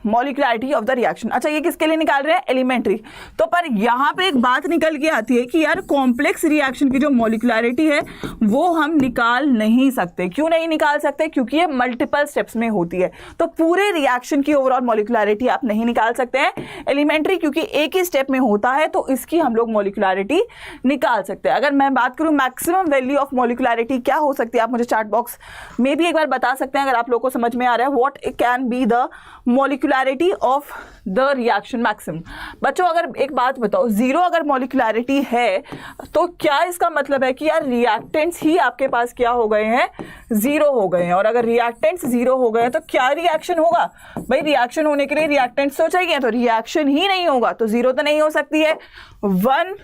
molecularity of the reaction. अच्छा, ये किसके लिए निकाल रहे हैं, एलिमेंट्री। तो पर यहाँ पे एक बात निकल के आती है कि यार कॉम्प्लेक्स रिएक्शन की जो मॉलिक्युलैरिटी है वो हम निकाल नहीं सकते। क्यों नहीं निकाल सकते, क्योंकि ये मल्टीपल स्टेप्स में होती है। तो पूरे रिएक्शन की ओवरऑल मॉलिक्युलैरिटी आप नहीं निकाल सकते हैं। एलिमेंट्री क्योंकि एक ही स्टेप में होता है तो इसकी हम लोग मॉलिक्युलैरिटी निकाल सकते हैं। अगर मैं बात करूं मैक्सिमम वैल्यू ऑफ मॉलिक्युलैरिटी क्या हो सकती है, आप मुझे चैट बॉक्स में भी एक बार बता सकते हैं अगर आप लोगों को समझ में आ रहा है। What can be the molecularity of the reaction maximum. बच्चों अगर एक बात बताओ, 0 अगर मॉलिक्युलैरिटी है तो क्या इसका मतलब है कि यार रिएक्टेंट्स ही आपके पास क्या हो गए हैं, 0 हो गए हैं। और अगर रिएक्टेंट्स 0 हो गए हैं तो क्या रिएक्शन होगा, भाई रिएक्शन होने के लिए रिएक्टेंट्स तो चाहिए, तो रिएक्शन ही नहीं होगा तो 0 तो नहीं हो सकती है। 1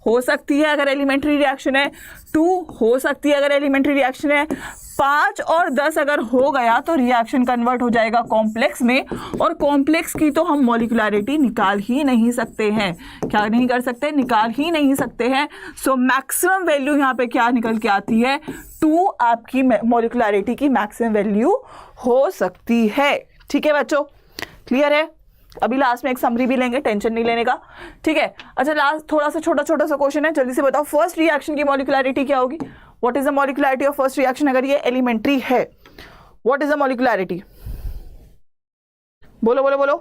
हो सकती है अगर एलिमेंट्री रिएक्शन है, 2 हो सकती है अगर एलिमेंट्री रिएक्शन है, 5 और 10 अगर हो गया तो रिएक्शन कन्वर्ट हो जाएगा कॉम्प्लेक्स में। और कॉम्प्लेक्स की तो हम मॉलिक्युलैरिटी निकाल ही नहीं सकते हैं। क्या नहीं कर सकते, निकाल ही नहीं सकते हैं। सो मैक्सिमम वैल्यू यहाँ पे क्या निकल के आती है, 2 आपकी मॉलिक्युलैरिटी की मैक्सिमम वैल्यू हो सकती है। ठीक है बच्चों, क्लियर है। अभी लास्ट में एक समरी भी लेंगे, टेंशन नहीं लेने का। ठीक है, अच्छा लास्ट थोड़ा सा छोटा सा क्वेश्चन है, जल्दी से बताओ फर्स्ट रिएक्शन की मॉलिक्युलैरिटी क्या होगी। What is the molecularity of first reaction, अगर ये एलिमेंट्री है व्हाट इज द मॉलिक्युलैरिटी, बोलो बोलो बोलो।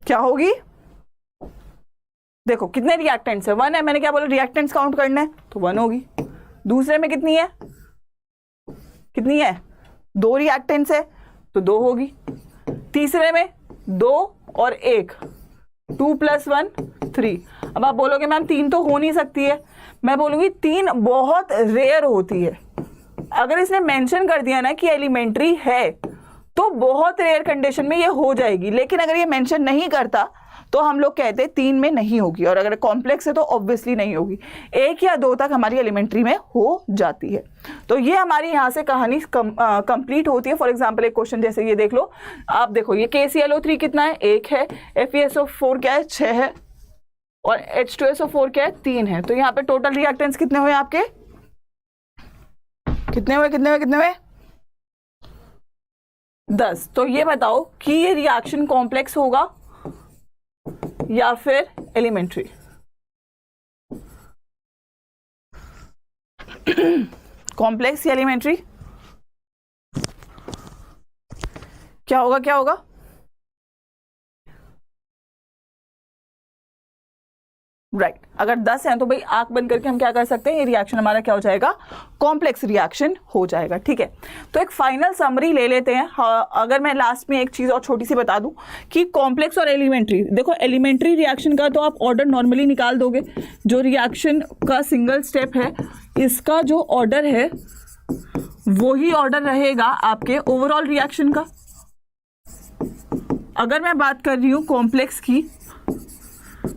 क्या होगी, देखो कितने रिएक्टेंट्स है, 1 है, मैंने क्या बोला रिएक्टेंट्स काउंट करना है तो 1 होगी। दूसरे में कितनी है, कितनी है, 2 रिएक्टेंट्स है तो 2 होगी। तीसरे में 2 और 1, 2 + 1 3। अब आप बोलोगे मैम 3 तो हो नहीं सकती है, मैं बोलूंगी 3 बहुत रेयर होती है। अगर इसने मेंशन कर दिया ना कि एलिमेंट्री है तो बहुत रेयर कंडीशन में ये हो जाएगी, लेकिन अगर ये मेंशन नहीं करता तो हम लोग कहते 3 में नहीं होगी, और अगर कॉम्प्लेक्स है तो ऑब्वियसली नहीं होगी। 1 या 2 तक हमारी एलिमेंट्री में हो जाती है। तो ये हमारी यहाँ से कहानी कंप्लीट होती है। फॉर एग्जांपल एक क्वेश्चन जैसे ये देख लो, आप देखो ये KClO3 कितना है, 1 है, FeSO4 क्या है, 6 है, और H2SO4 क्या है, 3 है। तो यहाँ पे टोटल रिएक्टेंट्स कितने हुए आपके, कितने हुए 10। तो ये बताओ कि ये रिएक्शन कॉम्प्लेक्स होगा या फिर एलिमेंट्री। कॉम्प्लेक्स या एलिमेंट्री, क्या होगा राइट। अगर 10 है तो भाई आंख बंद करके हम क्या कर सकते हैं, ये रिएक्शन हमारा क्या हो जाएगा, कॉम्प्लेक्स रिएक्शन हो जाएगा। ठीक है, तो एक फाइनल समरी ले लेते हैं। अगर मैं लास्ट में एक चीज और छोटी सी बता दूं कि कॉम्प्लेक्स और एलिमेंट्री, देखो एलिमेंट्री रिएक्शन का तो आप ऑर्डर नॉर्मली निकाल दोगे, जो रिएक्शन का सिंगल स्टेप है इसका जो ऑर्डर है वही ऑर्डर रहेगा आपके ओवरऑल रिएक्शन का। अगर मैं बात कर रही हूं कॉम्प्लेक्स की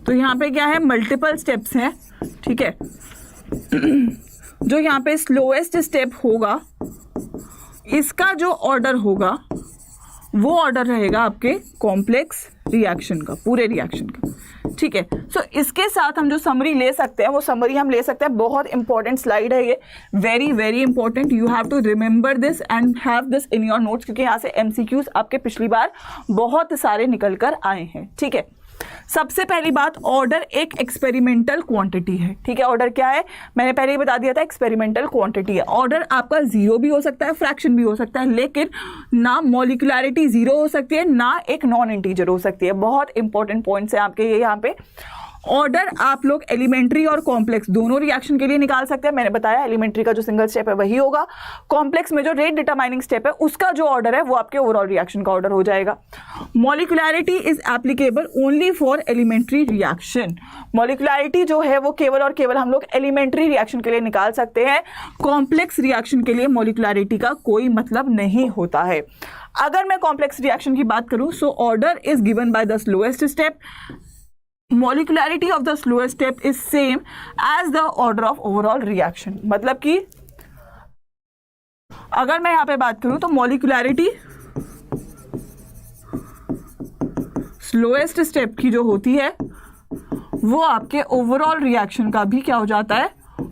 तो यहाँ पे क्या है, मल्टीपल स्टेप्स हैं। ठीक है, जो यहाँ पे स्लोएस्ट स्टेप होगा इसका जो ऑर्डर होगा वो ऑर्डर रहेगा आपके कॉम्प्लेक्स रिएक्शन का, पूरे रिएक्शन का। ठीक है, सो इसके साथ हम जो समरी ले सकते हैं वो समरी हम ले सकते हैं। बहुत इंपॉर्टेंट स्लाइड है ये, very very important, you have to remember this and have this in your notes, क्योंकि यहाँ से MCQs आपके पिछली बार बहुत सारे निकल कर आए हैं। ठीक है, सबसे पहली बात, ऑर्डर एक एक्सपेरिमेंटल क्वांटिटी है। ठीक है, ऑर्डर क्या है, मैंने पहले ही बता दिया था, एक्सपेरिमेंटल क्वांटिटी है। ऑर्डर आपका 0 भी हो सकता है, फ्रैक्शन भी हो सकता है, लेकिन ना मॉलिक्युलैरिटी 0 हो सकती है ना एक नॉन इंटीजर हो सकती है। बहुत इंपॉर्टेंट पॉइंट्स है आपके ये यहाँ पे। ऑर्डर आप लोग एलिमेंट्री और कॉम्प्लेक्स दोनों रिएक्शन के लिए निकाल सकते हैं। मैंने बताया एलिमेंट्री का जो सिंगल स्टेप है वही होगा, कॉम्प्लेक्स में जो रेट डिटरमाइनिंग स्टेप है उसका जो ऑर्डर है वो आपके ओवरऑल रिएक्शन का ऑर्डर हो जाएगा। Molecularity is applicable only for elementary reaction. Molecularity जो है वो केवल और केवल हम लोग एलिमेंट्री रिएक्शन के लिए निकाल सकते हैं, कॉम्प्लेक्स रिएक्शन के लिए मॉलिक्युलैरिटी का कोई मतलब नहीं होता है। अगर मैं कॉम्प्लेक्स रिएक्शन की बात करूं, so order is given by the slowest step, molecularity of the slowest step is same as the order of overall reaction। मतलब कि अगर मैं यहां पे बात करूं तो molecularity स्लोएस्ट स्टेप की जो होती है वो आपके ओवरऑल रिएक्शन का भी क्या हो जाता है,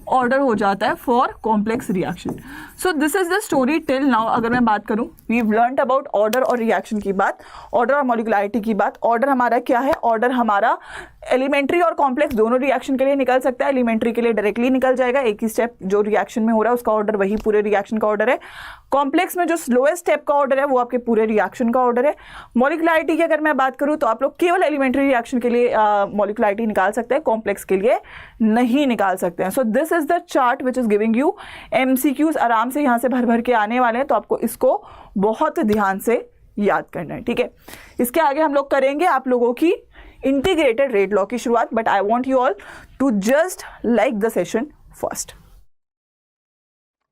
ऑर्डर हो जाता है for complex reaction. So this is the story till now. अगर मैं बात करूं, we have learned about order और रिएक्शन की बात, ऑर्डर और मॉलिक्युलरिटी की बात. ऑर्डर हमारा क्या है, ऑर्डर हमारा एलिमेंट्री और कॉम्प्लेक्स दोनों रिएक्शन के लिए निकल सकता है. एलिमेंट्री के लिए डायरेक्टली निकल जाएगा, एक ही स्टेप जो रिएक्शन में हो रहा है उसका ऑर्डर वही पूरे रिएक्शन का ऑर्डर है. कॉम्प्लेक्स में जो स्लोएस्ट स्टेप का ऑर्डर है वो आपके पूरे रिएक्शन का ऑर्डर है. मॉलिक्युलरिटी की अगर मैं बात करूं तो आप लोग केवल एलिमेंट्री रिएक्शन के लिए मॉलिक्युलरिटी निकाल सकते हैं, कॉम्प्लेक्स के लिए नहीं निकाल सकते हैं. सो this is the chart which is giving you MCQs. आराम से यहाँ से भर भर के आने वाले हैं, तो आपको इसको बहुत ध्यान से याद करना है. ठीक है, इसके आगे हम लोग करेंगे आप लोगों की इंटीग्रेटेड रेट लॉ की शुरुआत. But I want you all to just like the session first.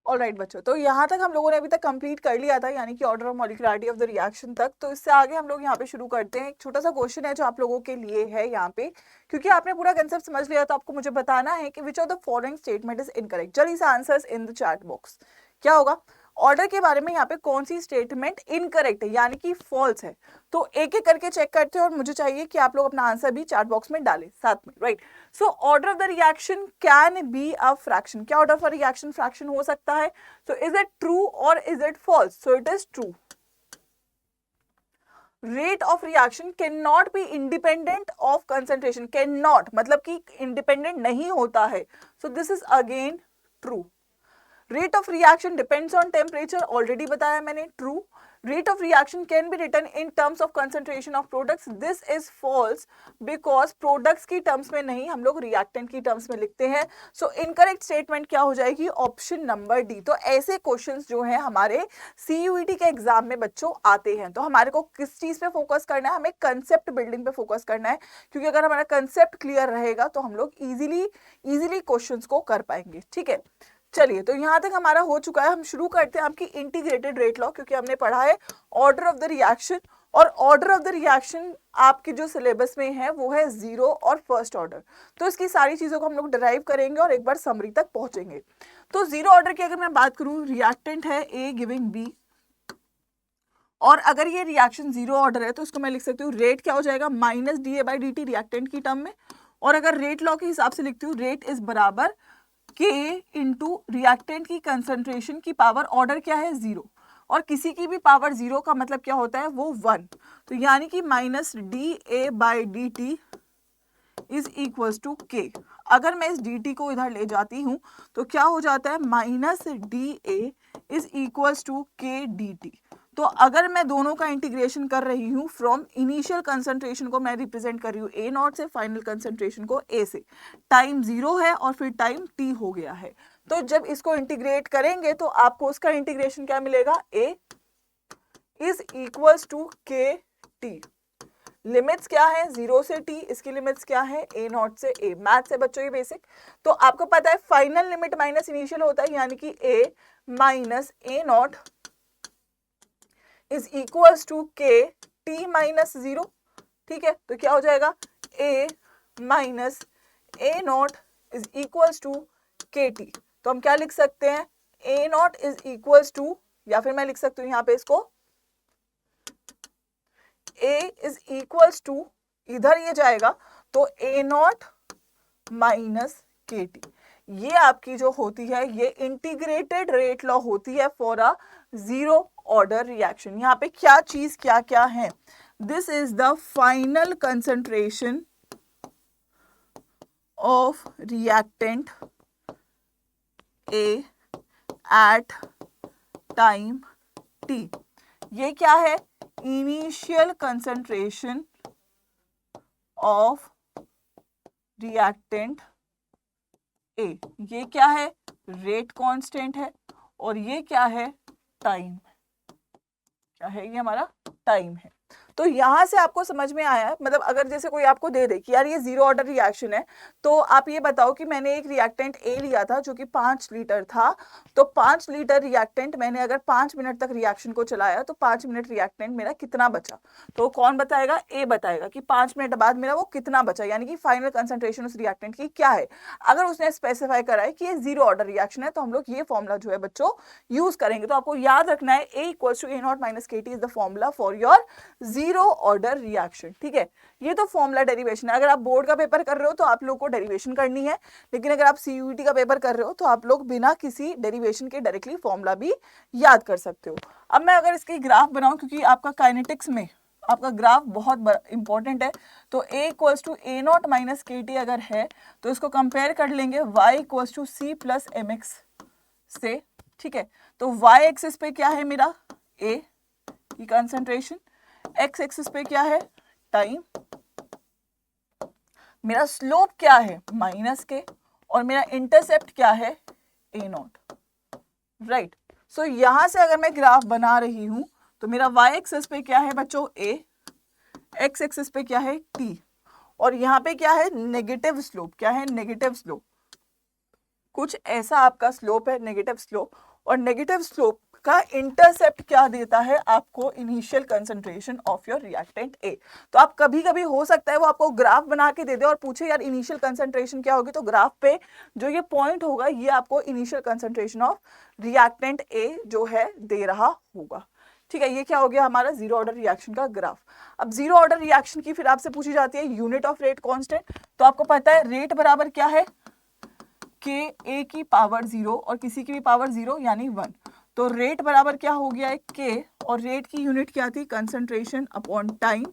Alright बच्चों, तो यहाँ तक हम लोगों ने अभी तक कंप्लीट कर लिया था, यानी कि order of molecularity of the reaction तक. तो इससे आगे हम लोग यहाँ पे शुरू करते हैं. एक छोटा सा क्वेश्चन है जो आप लोगों के लिए है यहाँ पे, क्योंकि आपने पूरा कंसेप्ट समझ लिया तो आपको मुझे बताना है कि which of the following statement is incorrect. जल्दी से answers in the chat box. क्या होगा, ऑर्डर के बारे में यहाँ पे कौन सी स्टेटमेंट इनकरेक्ट है यानी कि फॉल्स है. तो एक एक करके चेक करते हैं और मुझे चाहिए कि आप लोग अपना आंसर भी चैट बॉक्स में डालें साथ में. Right, so order of the reaction can be a fraction. क्या ऑर्डर ऑफ रिएक्शन फ्रैक्शन हो सकता है? सो इज इट ट्रू और is it falls? So it is true. Rate of reaction can not be independent of concentration. Can not मतलब कि independent नहीं होता है. So this is again true. Rate of reaction depends on temperature, already बताया मैंने, true. Rate of reaction can B written in terms of concentration of products. This is false because products की terms में नहीं, हम लोग reactant की terms में लिखते हैं. सो इनकरेक्ट स्टेटमेंट क्या हो जाएगी? Option number D. तो ऐसे क्वेश्चंस जो हैं हमारे CUET के एग्जाम में बच्चों आते हैं. तो हमारे को किस चीज पे फोकस करना है? हमें कंसेप्ट बिल्डिंग पे फोकस करना है, क्योंकि अगर हमारा कंसेप्ट क्लियर रहेगा तो हम लोग इजीली क्वेश्चंस को कर पाएंगे. ठीक है, चलिए, तो यहाँ तक हमारा हो चुका है. हम शुरू करते हैं आपकी इंटीग्रेटेड रेट लॉ, क्योंकि हमने पढ़ा है ऑर्डर ऑफ द रिएक्शन, और ऑर्डर ऑफ द रिएक्शन आपके जो सिलेबस में है वो है 0 और फर्स्ट ऑर्डर. तो इसकी सारी चीजों को हम लोग डिराइव करेंगे और एक बार समरी तक पहुंचेंगे. तो 0 ऑर्डर की अगर मैं बात करूं, रिएक्टेंट है A गिविंग B, और अगर ये रिएक्शन 0 ऑर्डर है तो इसको मैं लिख सकती हूँ रेट क्या हो जाएगा, -dA/dt रिएक्टेंट की टर्म में. और अगर रेट लॉ के हिसाब से लिखती हूँ, रेट इज बराबर K इंटू रिएक्टेंट की कंसंट्रेशन की पावर. ऑर्डर क्या है? 0, और किसी की भी पावर 0 का मतलब क्या होता है? वो 1. तो यानी कि -dA/dt is equals to K. अगर मैं इस dt को इधर ले जाती हूँ तो क्या हो जाता है? -dA is equals to K dt. तो अगर मैं दोनों का इंटीग्रेशन कर रही हूँ, फ्रॉम इनिशियल कंसंट्रेशन को मैं रिप्रेजेंट कर रही हूँ A0 से, फाइनल कंसंट्रेशन को A से. टाइम 0 है और फिर टाइम t हो गया है. तो जब इसको इंटीग्रेट करेंगे तो आपको उसका इंटीग्रेशन क्या मिलेगा? A is equals to K t. Limits क्या है? 0 से t. इसकी लिमिट्स क्या है? A0 से A. मैथ्स है बच्चों ये बेसिक. तो आपको पता है फाइनल लिमिट माइनस इनिशियल होता है, यानी कि A minus A0 is equals to K t minus 0. ठीक है, तो क्या हो जाएगा? A minus A0 is equals to K t. तो हम क्या लिख सकते हैं? A0 इज इक्वल्स टू, या फिर मैं लिख सकती हूँ यहाँ पे इसको A इज इक्वल्स टू, इधर ये जाएगा तो A0 माइनस K t. ये आपकी जो होती है ये इंटीग्रेटेड रेट लॉ होती है फॉर अ 0 ऑर्डर रिएक्शन. यहाँ पे क्या चीज क्या क्या है? This is the final concentration of reactant A at time t. ये क्या है? Initial concentration of reactant A. ये क्या है? रेट कांस्टेंट है. और ये क्या है? टाइम. क्या है? ये हमारा टाइम है. तो यहां से आपको समझ में आया है, मतलब अगर जैसे कोई आपको दे दे कि यार ये 0 ऑर्डर रिएक्शन है, तो आप ये बताओ कि मैंने एक रिएक्टेंट ए लिया था जो कि 5 लीटर था, तो 5 लीटर रिएक्टेंट मैंने अगर 5 मिनट तक रिएक्शन को चलाया तो 5 मिनट रिएक्टेंट मेरा कितना बचा? तो कौन बताएगा? ए बताएगा कि 5 मिनट बाद मेरा वो कितना बचा, यानी कि फाइनल कंसंट्रेशन उस रिएक्टेंट की क्या है। अगर उसने स्पेसिफाई करा है कि ये जीरो ऑर्डर रिएक्शन है तो हम लोग ये फॉर्मूला जो है बच्चों यूज करेंगे। तो आपको याद रखना है A = A0 - KT is the formula for your zero order reaction. ठीक है, ये तो फॉर्मूला डेरिवेशन है। अगर आप बोर्ड का पेपर कर रहे हो तो आप लोग को डेरिवेशन करनी है, लेकिन अगर आप CUET का पेपर कर रहे हो तो आप लोग बिना किसी डेरिवेशन के डायरेक्टली फॉर्मूला भी याद कर सकते हो। अब मैं अगर इसकी ग्राफ बनाऊं, क्योंकि आपका काइनेटिक्स में आपका ग्राफ बहुत इंपॉर्टेंट है, तो A = A0 - KT अगर है तो इसको कंपेयर कर लेंगे Y = C + mx से। ठीक है, तो Y एक्सिस पे क्या है मेरा? A की कंसंट्रेशन, X एक्सिस पे क्या है? टाइम, मेरा स्लोप क्या है? -K, और मेरा इंटरसेप्ट क्या है? A0। राइट, सो यहां से अगर मैं ग्राफ बना रही हूं तो मेरा Y एक्सिस पे क्या है बच्चों? A, X एक्सिस पे क्या है? T, और यहाँ पे क्या है? Negative slope. क्या है? Negative slope. कुछ ऐसा आपका स्लोप है, नेगेटिव स्लोप, और नेगेटिव स्लोप का इंटरसेप्ट क्या देता है आपको? Initial concentration of your reactant A. तो आप कभी कभी हो सकता है वो आपको ग्राफ बना के दे दे और पूछे यार इनिशियल कंसंट्रेशन क्या होगी, तो ग्राफ पे जो ये पॉइंट होगा ये आपको initial concentration of reactant A जो है दे रहा होगा। ठीक है, ये क्या हो गया हमारा? जीरो ऑर्डर रिएक्शन का ग्राफ। अब जीरो ऑर्डर रिएक्शन की फिर आपसे पूछी जाती है यूनिट ऑफ रेट कांस्टेंट। तो आपको पता है रेट बराबर क्या है? के ए की पावर 0 और किसी की भी पावर 0 यानी 1। तो रेट बराबर क्या हो गया है? के, और रेट की यूनिट क्या थी? Concentration upon time,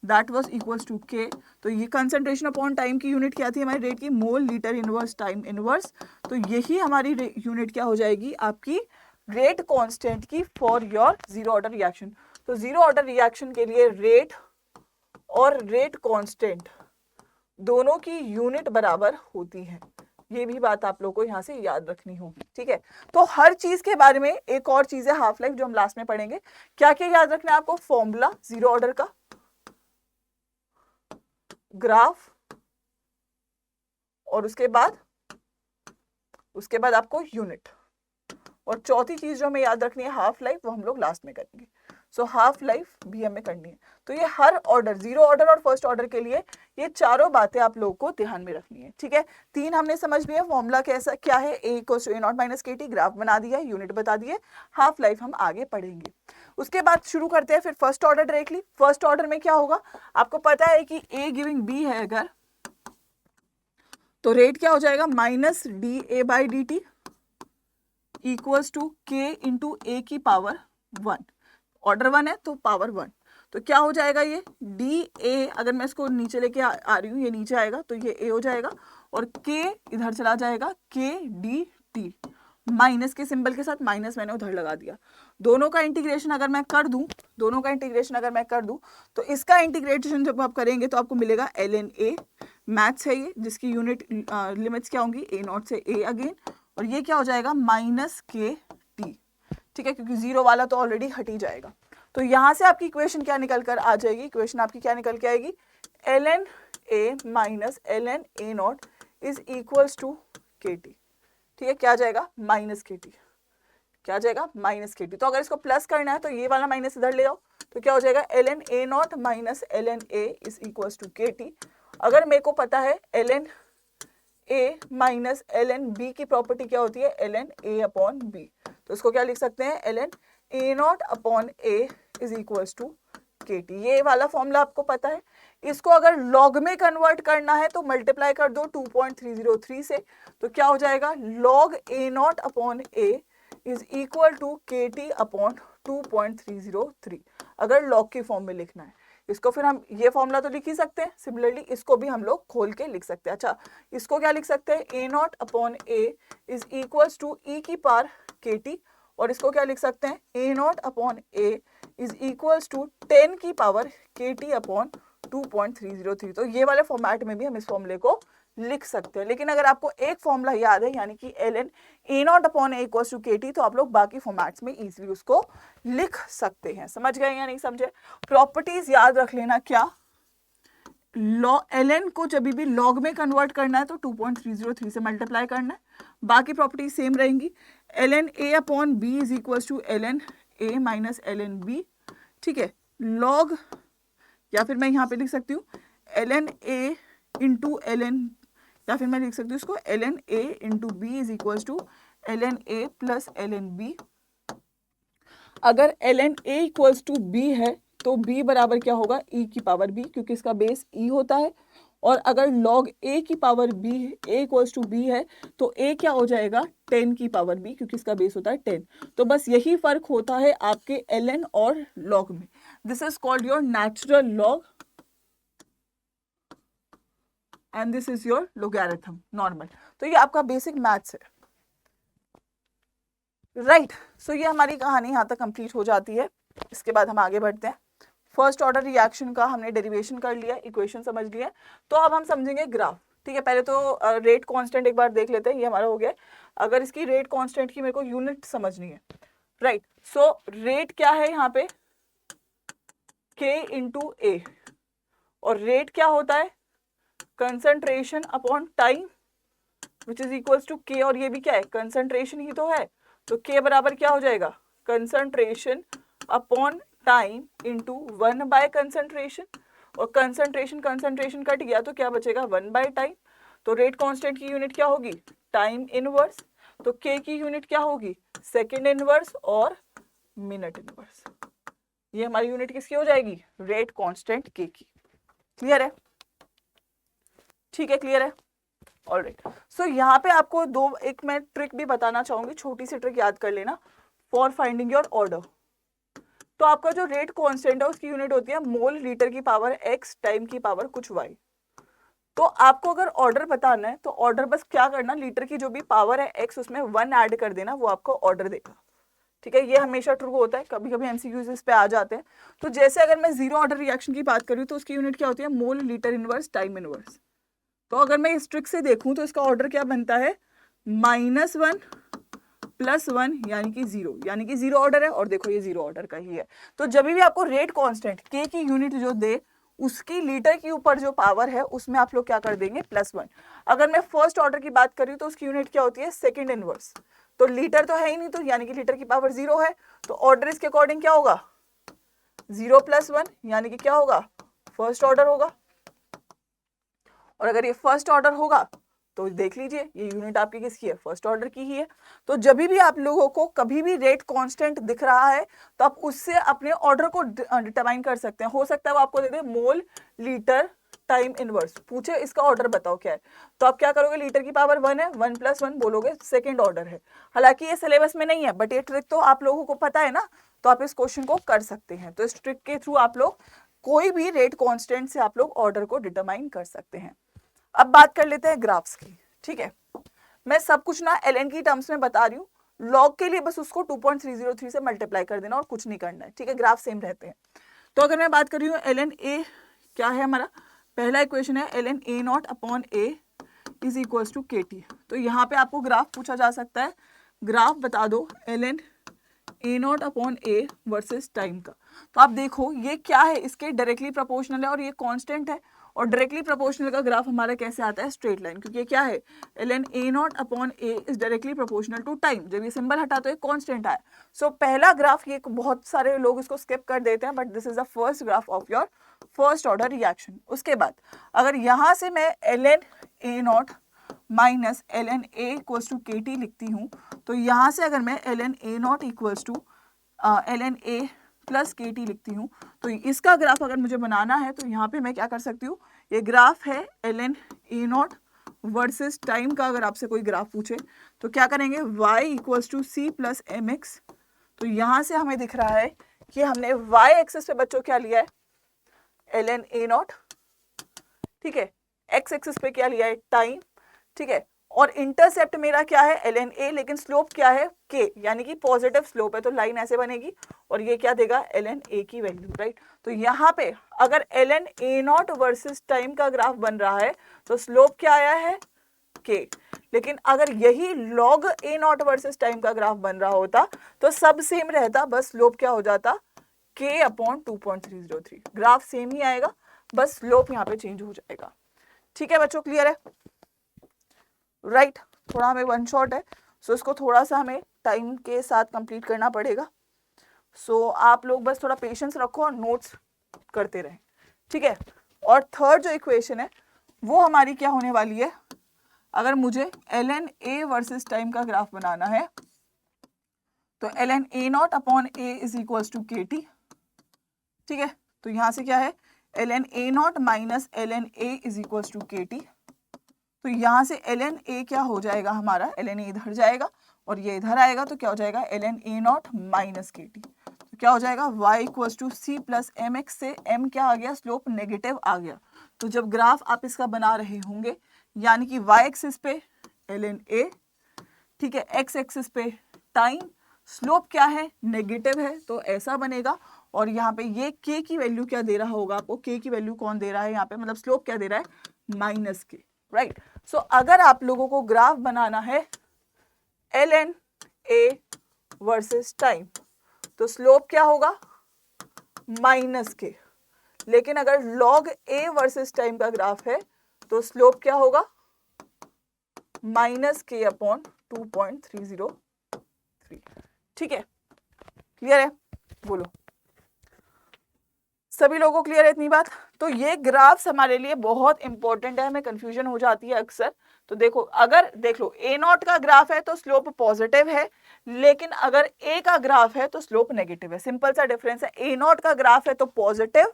that was equals to K. तो ये कंसंट्रेशन अपॉन टाइम की यूनिट क्या थी हमारी रेट की? Mole litre inverse time inverse. तो यही हमारी यूनिट क्या हो जाएगी आपकी? रेट कांस्टेंट की for your zero order reaction. तो जीरो ऑर्डर रिएक्शन के लिए रेट और रेट कांस्टेंट दोनों की यूनिट बराबर होती है। ये भी बात आप लोगों को यहाँ से याद रखनी होगी। ठीक है, तो हर चीज के बारे में एक और चीज है हाफ लाइफ जो हम लास्ट में पढ़ेंगे। क्या क्या याद रखना है आपको? फॉर्मूला जीरो ऑर्डर का, ग्राफ, और उसके बाद आपको यूनिट, और चौथी चीज जो हमें याद रखनी है हाफ लाइफ, वो हम लोग लास्ट में करेंगे। सो हाफ लाइफ भी हमें करनी है। तो ये हर ऑर्डर, जीरो ऑर्डर और फर्स्ट ऑर्डर के लिए ये चारों बातें आप लोगों को ध्यान में रखनी है। ठीक है, 3 हमने समझ लिया, फॉर्मूला कैसा क्या है? A = A0 - KT, ग्राफ बना दिया, यूनिट बता दिए, हाफ लाइफ हम आगे पढ़ेंगे। उसके बाद शुरू करते हैं फिर first order directly. First order में क्या होगा? आपको पता है कि A गिविंग B है अगर, तो रेट क्या हो जाएगा? -dA/dt = K × A की पावर 1। ऑर्डर 1 है तो पावर 1, तो क्या हो जाएगा ये? dA, अगर मैं इसको नीचे लेके आ रही हूँ, ये नीचे आएगा तो ये A हो जाएगा, और K इधर चला जाएगा, KdT, माइनस के सिंबल के साथ माइनस मैंने उधर लगा दिया। दोनों का इंटीग्रेशन अगर मैं कर दूं, तो इसका इंटीग्रेशन जब आप करेंगे तो आपको मिलेगा ln A। मैथ्स है ये, जिसकी यूनिट लिमिट्स क्या होंगी? A0 से A अगेन, और ये क्या हो जाएगा? -KT। ठीक है, क्योंकि जीरो वाला तो ऑलरेडी हट ही जाएगा। तो यहां से आपकी इक्वेशन क्या निकल कर आ जाएगी? इक्वेशन आपकी क्या निकल के आएगी? ln A - ln A0 = KT। ठीक है, क्या जाएगा? -KT। क्या जाएगा? -KT। तो अगर इसको प्लस करना है तो ये वाला माइनस इधर ले आओ, तो क्या हो जाएगा? ln A0 - ln A = KT। अगर मेरे को पता है ln A - ln B की प्रॉपर्टी क्या होती है? ln A/B। तो इसको क्या लिख सकते हैं? ln A0/A = KT। ये वाला फॉर्मूला आपको पता है। इसको अगर लॉग में कन्वर्ट करना है तो मल्टीप्लाई कर दो 2.303 से, तो क्या हो जाएगा? log A0/A = KT/2.303, अगर लॉग के फॉर्म में लिखना है। इसको फिर हम ये फॉर्मूला तो लिख ही सकते हैं, सिमिलरली इसको भी हम लोग खोल के लिख सकते हैं। अच्छा, इसको क्या लिख सकते हैं? A0/A = E की पावर KT, और इसको क्या लिख सकते हैं? A0/A = 10 की पावर KT/2.303। तो ये वाले फॉर्मेट में भी हम इस फॉर्मूले को लिख सकते हैं। लेकिन अगर आपको एक फॉर्मूला याद है, यानी कि ln A0/A = KT, तो आप लोग बाकी फॉर्मेट्स में इजीली उसको लिख सकते हैं। समझ गए या नहीं समझे? प्रॉपर्टीज याद रख लेना, क्या? ln को जब भी log में कन्वर्ट करना है तो 2.303 से मल्टीप्लाई करना है, बाकी प्रॉपर्टी सेम रहेंगी। ln a upon b is equal to ln a minus ln b, ठीक है। log, या फिर मैं यहाँ पे लिख सकती हूँ ln a इंटू ln, या फिर मैं लिख सकती हूँ इसको ln a into b is equal to ln a plus ln b। अगर ln a equals to b है तो b बराबर क्या होगा, e की पावर b, क्योंकि इसका बेस e होता है। और अगर log a की power b, a equals to b है तो a क्या हो जाएगा, 10 की पावर b, क्योंकि इसका बेस होता है 10। तो बस यही फर्क होता है आपके ln और log में। This is called your natural log and this is your logarithm normal. तो ये आपका बेसिक मैथ्स है, राइट। सो ये हमारी कहानी यहाँ तक कंप्लीट हो जाती है। इसके बाद हम आगे बढ़ते हैं। फर्स्ट ऑर्डर रिएक्शन का हमने डेरिवेशन कर लिया, इक्वेशन समझ लिया, तो अब हम समझेंगे ग्राफ, ठीक है। पहले तो रेट कांस्टेंट एक बार देख लेते हैं, ये हमारा हो गया। अगर इसकी रेट कांस्टेंट की मेरे को यूनिट समझनी है, राइट। सो रेट क्या है यहाँ पे, k इंटू ए, और रेट क्या होता है, concentration upon time which is equals to k, और ये भी क्या है, कंसंट्रेशन ही तो है। तो k बराबर क्या हो जाएगा, concentration upon time into 1 by concentration, और कंसंट्रेशन कट गया तो क्या बचेगा, 1 बाय टाइम। तो रेट कांस्टेंट की यूनिट क्या होगी, टाइम इनवर्स। तो k की यूनिट क्या होगी, सेकंड इनवर्स और मिनट इनवर्स। ये हमारी यूनिट किसकी हो जाएगी, रेट कांस्टेंट k की। क्लियर है, ठीक है, क्लियर है, ऑलराइट। सो यहाँ पे आपको एक मैं ट्रिक भी बताना चाहूंगी, छोटी सी ट्रिक याद कर लेना फॉर फाइंडिंग योर ऑर्डर। तो आपका जो रेट कांस्टेंट है उसकी यूनिट होती है मोल लीटर की पावर x टाइम की पावर कुछ y। तो आपको अगर ऑर्डर बताना है तो ऑर्डर बस क्या करना, लीटर की जो भी पावर है x उसमें 1 ऐड कर देना, वो आपको ऑर्डर देगा, ठीक है। ये हमेशा ट्रू होता है, कभी कभी एमसीक्यूज इस पे आ जाते हैं। तो जैसे अगर मैं जीरो ऑर्डर रिएक्शन की बात करूँ तो उसकी यूनिट क्या होती है, मोल लीटर इनवर्स टाइम इनवर्स। तो अगर मैं इस ट्रिक से देखूं तो इसका ऑर्डर क्या बनता है, -1 + 1 यानी कि 0, यानी कि 0 ऑर्डर है। और देखो ये 0 ऑर्डर का ही है। तो जब भी आपको रेट कांस्टेंट k की यूनिट जो दे, उसकी लीटर के ऊपर जो पावर है उसमें आप लोग क्या कर देंगे, +1। अगर मैं फर्स्ट ऑर्डर की बात करी तो उसकी यूनिट क्या होती है, सेकेंड इनवर्स। तो लीटर तो है ही नहीं, तो यानी कि लीटर की पावर 0 है, तो ऑर्डर इसके अकॉर्डिंग क्या होगा, 0 + 1 यानी कि क्या होगा, फर्स्ट ऑर्डर होगा। और अगर ये फर्स्ट ऑर्डर होगा तो देख लीजिए ये यूनिट आपकी किसकी है, फर्स्ट ऑर्डर की ही है। तो जब भी आप लोगों को कभी भी रेट कांस्टेंट दिख रहा है तो आप उससे अपने ऑर्डर को डिटरमाइन कर सकते हैं। हो सकता है वो आपको दे दे मोल लीटर टाइम इनवर्स, पूछे इसका ऑर्डर बताओ क्या है, तो आप क्या करोगे, लीटर की पावर 1 है, 1 + 1 बोलोगे, सेकेंड ऑर्डर है। हालांकि ये सिलेबस में नहीं है, बट ये ट्रिक तो आप लोगों को पता है ना, तो आप इस क्वेश्चन को कर सकते हैं। तो इस ट्रिक के थ्रू आप लोग कोई भी रेट कांस्टेंट से आप लोग ऑर्डर को डिटरमाइन कर सकते हैं। अब बात कर लेते हैं ग्राफ्स की, ठीक है। मैं सब कुछ ना ln की टर्म्स में बता रही हूँ, लॉग के लिए बस उसको 2.303 से मल्टीप्लाई कर देना और कुछ नहीं करना है, ठीक है, ग्राफ सेम रहते हैं। तो अगर मैं बात कर रही हूँ ln a, क्या है हमारा पहला इक्वेशन है ln a0 upon a is equals to kt। तो यहाँ पे आपको ग्राफ पूछा जा सकता है, ग्राफ बता दो ln a0 upon a versus time का। तो आप देखो ये क्या है, इसके डायरेक्टली प्रोपोर्शनल है और ये कांस्टेंट है। और डायरेक्टली प्रोपोर्शनल का ग्राफ हमारा कैसे आता है, स्ट्रेट लाइन, क्योंकि ये क्या है, ln a0 upon a is directly proportional to time. जब ये सिंबल हटा तो एक कांस्टेंट आया। सो पहला ग्राफ, ये बहुत सारे लोग इसको स्किप कर देते हैं, but this is the first graph of your first order reaction. उसके बाद अगर यहाँ से मैं ln a0 minus ln a equals to kt लिखती हूँ, तो यहाँ से अगर मैं ln a0 equals to ln a plus kt लिखती हूँ, तो इसका ग्राफ अगर मुझे बनाना है तो यहाँ पे मैं क्या कर सकती हूँ, ये ग्राफ है ln a0 वर्सेस टाइम का। अगर आपसे कोई ग्राफ पूछे तो क्या करेंगे, y equals to c plus mx। तो यहाँ से हमें दिख रहा है कि हमने y एक्सिस पे बच्चों क्या लिया है, ln a0, ठीक है, x एक्सिस पे क्या लिया है, टाइम, ठीक है, और इंटरसेप्ट मेरा क्या है, ln a, लेकिन स्लोप क्या है, k, यानी कि पॉजिटिव स्लोप है, तो लाइन ऐसे बनेगी और ये क्या देगा, ln a की वैल्यू, राइट। तो यहाँ पे अगर ln a0 वर्सेस टाइम का ग्राफ बन रहा है तो स्लोप क्या आया है, k। लेकिन अगर यही log a0 वर्सेस टाइम का ग्राफ बन रहा होता तो सब सेम रहता, बस स्लोप क्या हो जाता, k अपॉन 2.303। ग्राफ सेम ही आएगा, बस स्लोप यहाँ पे चेंज हो जाएगा। ठीक है बच्चों, क्लियर है? राइट थोड़ा हमें वन शॉट है, सो इसको थोड़ा सा हमें टाइम के साथ कंप्लीट करना पड़ेगा। सो आप लोग बस थोड़ा पेशेंस रखो और नोट्स करते रहें। ठीक है, और थर्ड जो इक्वेशन है वो हमारी क्या होने वाली है, अगर मुझे ln a वर्सेस टाइम का ग्राफ बनाना है तो ln a0 upon a is equals to K T. ठीक है, तो यहाँ से क्या है ln a0 minus ln a is equals to K T. तो यहाँ से ln a क्या हो जाएगा हमारा, ln a इधर जाएगा और ये इधर आएगा तो क्या हो जाएगा ln a0 minus K T. तो क्या हो जाएगा y equals to C plus M X से m क्या आ गया, स्लोप नेगेटिव आ गया। तो जब ग्राफ आप इसका बना रहे होंगे यानी कि y एक्सिस पे ln a, ठीक है, x एक्सिस पे टाइम, स्लोप क्या है नेगेटिव है तो ऐसा बनेगा। और यहाँ पे ये k की वैल्यू क्या दे रहा होगा आपको, k की वैल्यू कौन दे रहा है यहाँ पे, मतलब स्लोप क्या दे रहा है माइनस के। राइट, सो अगर आप लोगों को ग्राफ बनाना है ln a वर्सेस टाइम तो स्लोप क्या होगा माइनस के, लेकिन अगर log a वर्सेस टाइम का ग्राफ है तो स्लोप क्या होगा माइनस के अपॉन 2.303। ठीक है, क्लियर है? बोलो सभी लोगों को क्लियर है इतनी बात? तो ये ग्राफ्स हमारे लिए बहुत इंपॉर्टेंट है, हमें कंफ्यूजन हो जाती है अक्सर। तो देखो, अगर देख लो a0 का ग्राफ है तो स्लोप पॉजिटिव है, लेकिन अगर a का ग्राफ है तो स्लोप नेगेटिव है। सिंपल सा डिफरेंस है, a0 का ग्राफ है तो पॉजिटिव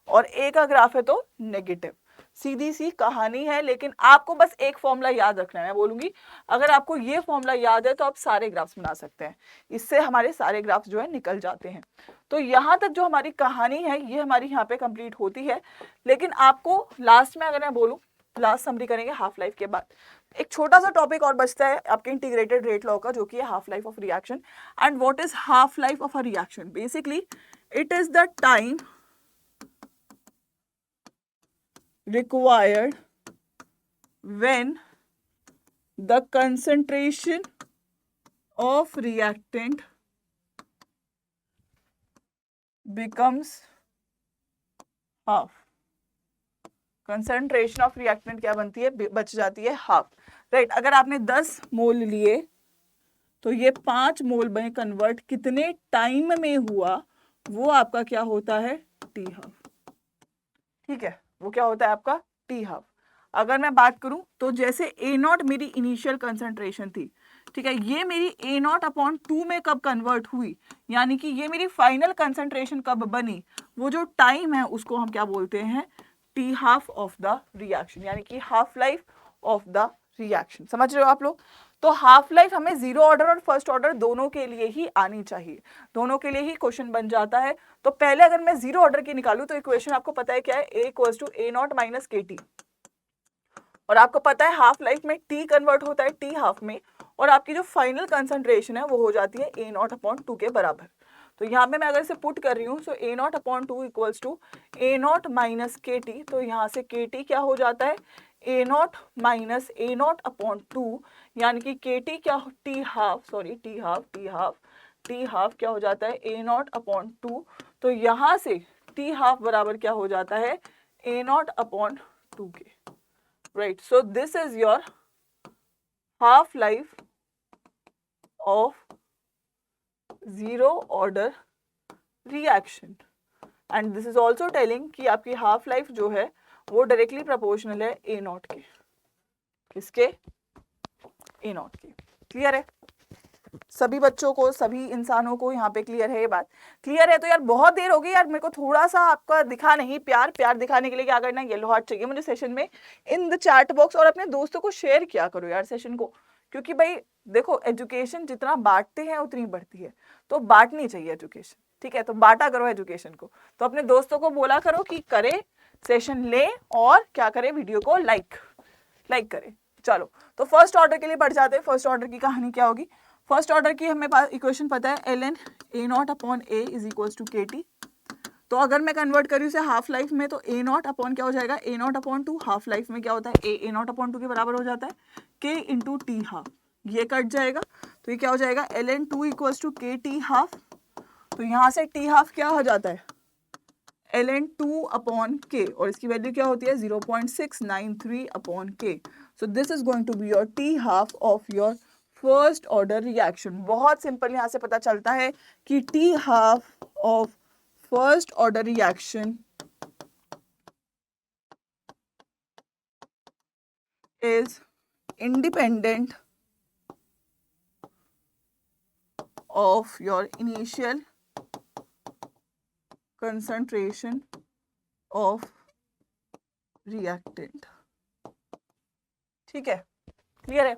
और a का ग्राफ है तो नेगेटिव। सीधी सी कहानी है, लेकिन आपको बस एक फॉर्मूला याद रखना है। मैं बोलूंगी अगर आपको ये फॉर्मूला याद है तो आप सारे ग्राफ्स बना सकते हैं, इससे हमारे सारे ग्राफ्स जो है निकल जाते हैं। तो यहाँ तक जो हमारी कहानी है ये हमारी यहाँ पे कंप्लीट होती है। लेकिन आपको लास्ट में अगर मैं बोलूँ, लास्ट समरी करेंगे हाफ लाइफ के बाद, एक छोटा सा टॉपिक और बचता है आपके इंटीग्रेटेड रेट लॉ का, जो कि है half life of reaction. And what is half life of a reaction? Basically it is the time required when the concentration of reactant becomes half। concentration of reactant क्या बनती है, बच जाती है हाफ। राइट, अगर आपने 10 मोल लिए तो ये 5 मोल में कन्वर्ट कितने टाइम में हुआ वो आपका क्या होता है टी हाफ। ठीक है, वो क्या होता है आपका टी हाफ। अगर मैं बात करूं तो जैसे A0 मेरी इनिशियल कंसंट्रेशन थी, ठीक है, ये मेरी A0 अपॉन 2 में कब कन्वर्ट हुई, यानी कि ये मेरी फाइनल कंसंट्रेशन कब बनी, वो जो टाइम है उसको हम क्या बोलते हैं T half of the reaction, यानी कि half life of the reaction. समझ रहे हो आप लोग? तो हाफ लाइफ हमें जीरो ऑर्डर और फर्स्ट ऑर्डर दोनों के लिए ही आनी चाहिए, दोनों के लिए ही क्वेश्चन बन जाता है। तो पहले अगर मैं जीरो ऑर्डर की निकालूं तो इक्वेशन आपको पता है क्या है, a equals to A0 minus K T. और आपको पता है हाफ लाइफ में टी कन्वर्ट होता है टी हाफ में, और आपकी जो फाइनल कंसंट्रेशन है वो हो जाती है A0 अपॉन 2 के बराबर। तो यहाँ पे मैं अगर इसे पुट कर रही हूँ, so A0 upon 2 equals to A0 minus K T. तो यहाँ से के टी क्या हो जाता है A0 माइनस A0 अपॉन 2, यानी कि के टी क्या T half, sorry T half क्या हो जाता है A0 अपॉन 2। तो यहाँ से टी हाफ बराबर क्या हो जाता है A0 अपॉन 2 के। Right, so this is your half life of zero order reaction. And this is also telling कि आपकी हाफ लाइफ जो है वो डायरेक्टली प्रोपोर्शनल है A0 के। किसके? A0 के। क्लियर है सभी बच्चों को, सभी इंसानों को यहाँ पे क्लियर है ये बात? क्लियर है तो यार बहुत देर हो गई यार, मेरे को थोड़ा सा आपका दिखा नहीं प्यार। प्यार दिखाने के लिए क्या करना है, येलो हार्ट चाहिए मुझे सेशन में इन द चैट बॉक्स, और अपने दोस्तों को शेयर किया करो यार सेशन को, क्योंकि भाई देखो एजुकेशन जितना बांटते हैं उतनी बढ़ती है, तो बांटनी चाहिए एजुकेशन। ठीक है, तो बांटा करो एजुकेशन को, तो अपने दोस्तों को बोला करो कि करे सेशन ले और क्या करे वीडियो को लाइक करे। चलो तो फर्स्ट ऑर्डर के लिए बढ़ जाते हैं। फर्स्ट ऑर्डर की कहानी क्या होगी? फर्स्ट ऑर्डर की हमें इक्वेशन पता है ln A0 upon A is equals to K T. तो अगर मैं कन्वर्ट करूँ इसे हाफ लाइफ में तो A0 अपॉन क्या हो जाएगा A0 अपॉन 2, हाफ लाइफ में क्या होता है A0 अपॉन 2 के बराबर हो जाता है K इंटू टी हाफ, ये कट जाएगा तो ये क्या हो जाएगा ln 2 equals to K T half. तो यहाँ से टी हाफ क्या हो जाता है ln 2/k और इसकी वैल्यू क्या होती है 0.693/k. So this is going to be your T half of your first order reaction. बहुत सिंपल यहाँ से पता चलता है कि T half of first order reaction is independent of your initial concentration of reactant. ठीक है, क्लियर है.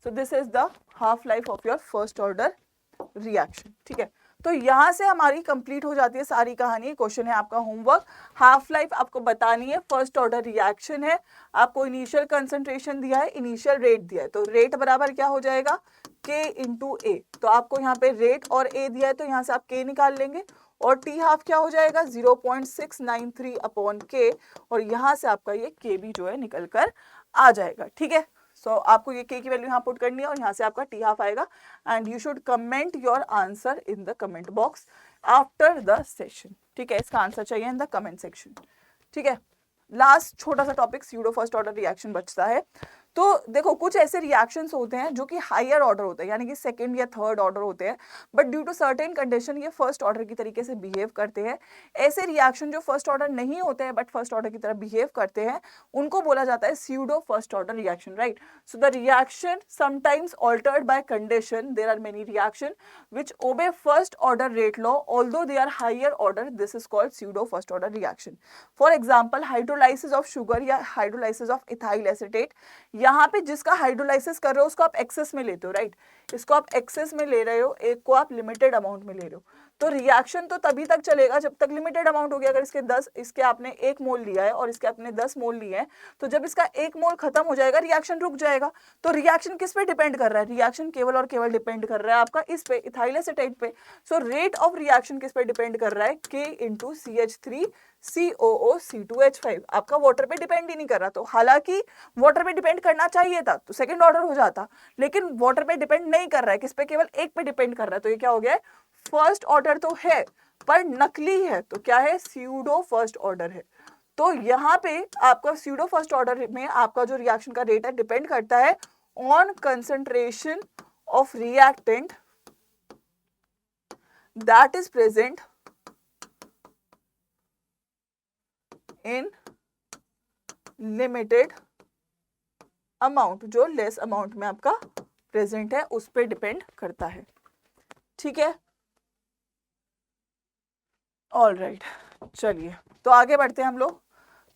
So this is the half life of your first order reaction. ठीक है, तो यहाँ से हमारी कंप्लीट हो जाती है सारी कहानी. क्वेश्चन है आपका होमवर्क, हाफ लाइफ आपको बतानी है, फर्स्ट ऑर्डर रिएक्शन है, आपको इनिशियल कंसंट्रेशन दिया है, इनिशियल रेट दिया है, तो रेट बराबर क्या हो जाएगा K इंटू ए. तो आपको यहाँ पे रेट और A दिया है तो यहाँ से आप K निकाल लेंगे और T हाफ क्या हो जाएगा 0.693/K और यहाँ से आपका ये K भी जो है निकल कर आ जाएगा. ठीक है, सो आपको ये K की वैल्यू यहाँ पुट करनी है और यहाँ से आपका T हाफ आएगा and you should comment your answer in the comment box after the session. ठीक है, इसका आंसर चाहिए इन द कमेंट सेक्शन. ठीक है, लास्ट छोटा सा topic pseudo first order reaction बचता है. तो देखो कुछ ऐसे रिएक्शंस होते हैं जो कि हायर ऑर्डर होते हैं, यानी कि सेकंड या थर्ड ऑर्डर होते हैं, but due to certain condition ये फर्स्ट ऑर्डर की तरीके से बिहेव करते हैं. ऐसे रिएक्शन जो फर्स्ट ऑर्डर नहीं होते हैं बट फर्स्ट ऑर्डर की तरह बिहेव करते हैं उनको बोला जाता है pseudo first order reaction. Right, so the reaction sometimes altered by condition. There are many reaction which obey first order rate law although they are higher order. This is called pseudo first order reaction. For example hydrolysis of sugar या hydrolysis of ethyl acetate. यहाँ पे जिसका hydrolysis कर रहे हो उसको आप access में लेते हो. राइट, इसको आप एक्सेस में ले रहे हो, एक को आप लिमिटेड अमाउंट में ले रहे हो, तो रिएक्शन तो तभी तक चलेगा जब तक लिमिटेड अमाउंट हो गया. अगर इसके आपने 1 मोल लिया है और इसके आपने 10 मोल लिए हैं, तो जब इसका 1 मोल खत्म हो जाएगा रिएक्शन रुक जाएगा. तो रिएक्शन किस पे डिपेंड कर रहा है? रिएक्शन केवल और केवल डिपेंड कर रहा है आपका इस पे, इथाइल एसीटेट पे. सो रेट ऑफ रिएक्शन किस पे डिपेंड कर रहा है? K into CH3COO-C2H5. आपका वाटर पे डिपेंड ही नहीं कर रहा. तो हालांकि वाटर पे डिपेंड करना चाहिए था तो सेकंड ऑर्डर हो जाता, लेकिन वाटर पे डिपेंड नहीं कर रहा है, किस पे? केवल एक पे डिपेंड कर रहा है. तो ये क्या हो गया है? फर्स्ट ऑर्डर तो है पर नकली है. तो क्या है? स्यूडो फर्स्ट ऑर्डर है. तो यहाँ पे आपका स्यूडो फर्स्ट ऑर्डर में आपका जो रिएक्शन का रेट है डिपेंड करता है on concentration of reactant that is present in limited amount. जो लेस अमाउंट में आपका प्रेजेंट है उस पर डिपेंड करता है. ठीक है, ऑल राइट, चलिए तो आगे बढ़ते हैं हम लोग.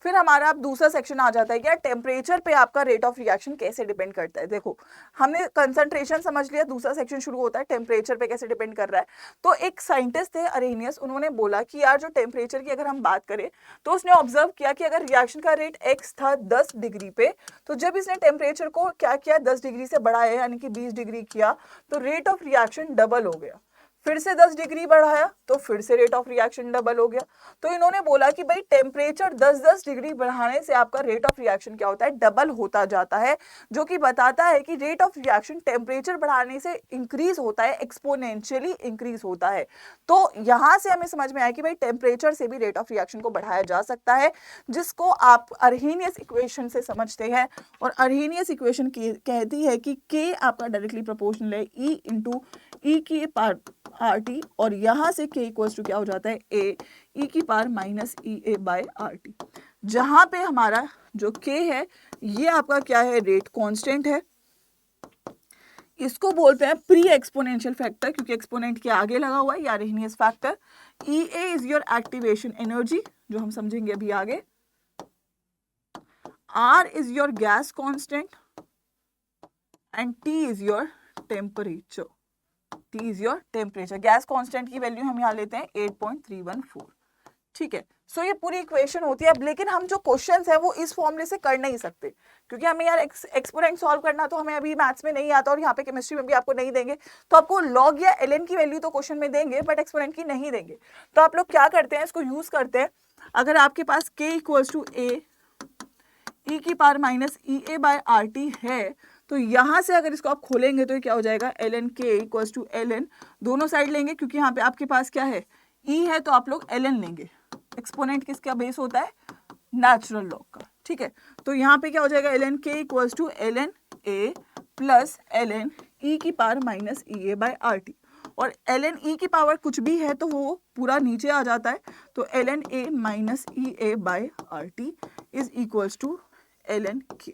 फिर हमारा अब दूसरा सेक्शन आ जाता है कि यार टेम्परेचर पे आपका रेट ऑफ रिएक्शन कैसे डिपेंड करता है. देखो हमने कंसंट्रेशन समझ लिया, दूसरा सेक्शन शुरू होता है टेम्परेचर पे कैसे डिपेंड कर रहा है. तो एक साइंटिस्ट थे अरेनियस, उन्होंने बोला कि यार जो टेम्परेचर की अगर हम बात करें तो उसने ऑब्जर्व किया कि अगर रिएक्शन का रेट x था 10 डिग्री पे, तो जब इसने टेम्परेचर को क्या किया 10 डिग्री से बढ़ाया यानी कि 20 डिग्री किया तो रेट ऑफ रिएक्शन डबल हो गया. फिर से 10 डिग्री बढ़ाया तो फिर से रेट ऑफ रिएक्शन डबल हो गया. तो इन्होंने बोला कि भाई टेम्परेचर 10-10 डिग्री बढ़ाने से आपका रेट ऑफ रिएक्शन क्या होता है? डबल होता जाता है, जो कि बताता है कि रेट ऑफ रिएक्शन टेम्परेचर बढ़ाने से इंक्रीज होता है, एक्सपोनेंशियली इंक्रीज होता है. तो यहाँ से हमें समझ में आया कि भाई टेम्परेचर से भी रेट ऑफ रिएक्शन को बढ़ाया जा सकता है, जिसको आप अर्हेनियस इक्वेशन से समझते हैं. और अर्हेनियस इक्वेशन कहती है कि K आपका डायरेक्टली प्रोपोर्शनल है E इंटू E की पावर RT और यहाँ से K इक्वल्स टू क्या हो जाता है? A E की power minus EA by RT. जहाँ पे हमारा जो K है ये आपका क्या है? रेट कांस्टेंट है. इसको बोलते हैं प्री एक्सपोनेंशियल फैक्टर, क्योंकि एक्सपोनेंट के आगे लगा हुआ है या Arrhenius factor. EA is your activation energy, जो हम समझेंगे अभी आगे. R is your gas constant and T is your temperature. T is your temperature. Gas constant की वैल्यू हम यहाँ लेते हैं 8.314. ठीक है, सो ये पूरी इक्वेशन होती है. अब लेकिन हम जो क्वेश्चंस है वो इस फॉर्मूले से कर नहीं सकते, क्योंकि हमें यार एक्सपोनेंट सॉल्व करना तो हमें अभी मैथ्स में नहीं आता और यहाँ पे केमिस्ट्री में भी आपको नहीं देंगे. तो आपको लॉग या ln की वैल्यू तो क्वेश्चन में देंगे बट एक्सपोनेंट की नहीं देंगे. तो आप लोग क्या करते हैं, इसको यूज करते हैं. अगर आपके पास K equals to A E की power minus EA by RT है, तो यहाँ से अगर इसको आप खोलेंगे तो ये क्या हो जाएगा? ln K equals to ln, दोनों साइड लेंगे क्योंकि यहाँ पे आपके पास क्या है? E है तो आप लोग ln लेंगे. एक्सपोनेंट किसका बेस होता है? नेचुरल लॉग का, ठीक है। तो यहाँ पे क्या हो जाएगा, ln k equals to ln a plus ln e की power minus E A by R T, और ln e की पावर कुछ भी है तो वो पूरा नीचे आ जाता है, तो ln a minus E A by R T is equals to ln k.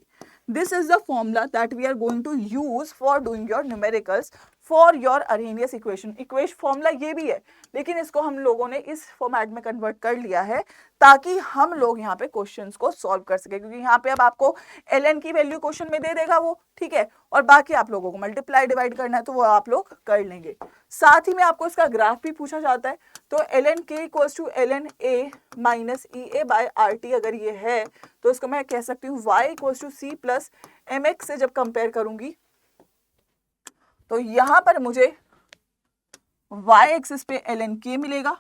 This is the formula that we are going to use for doing your numericals for your Arrhenius equation. Equation formula ये भी है, लेकिन इसको हम लोगों ने इस format में कन्वर्ट कर लिया है ताकि हम लोग यहाँ पे क्वेश्चंस को सॉल्व कर सके, क्योंकि यहाँ पे अब आपको ln की वैल्यू क्वेश्चन में दे देगा वो, ठीक है, और बाकी आप लोगों को मल्टीप्लाई डिवाइड करना है तो वो आप लोग कर लेंगे। साथ ही में आपको इसका ग्राफ भी पूछा जाता है, तो ln k equals to ln a minus E A by R T अगर ये है तो इसको मैं कह सकती हूँ y equals to C plus M X से जब कंपेयर करूंगी तो यहां पर मुझे y एक्सिस पे ln k मिलेगा,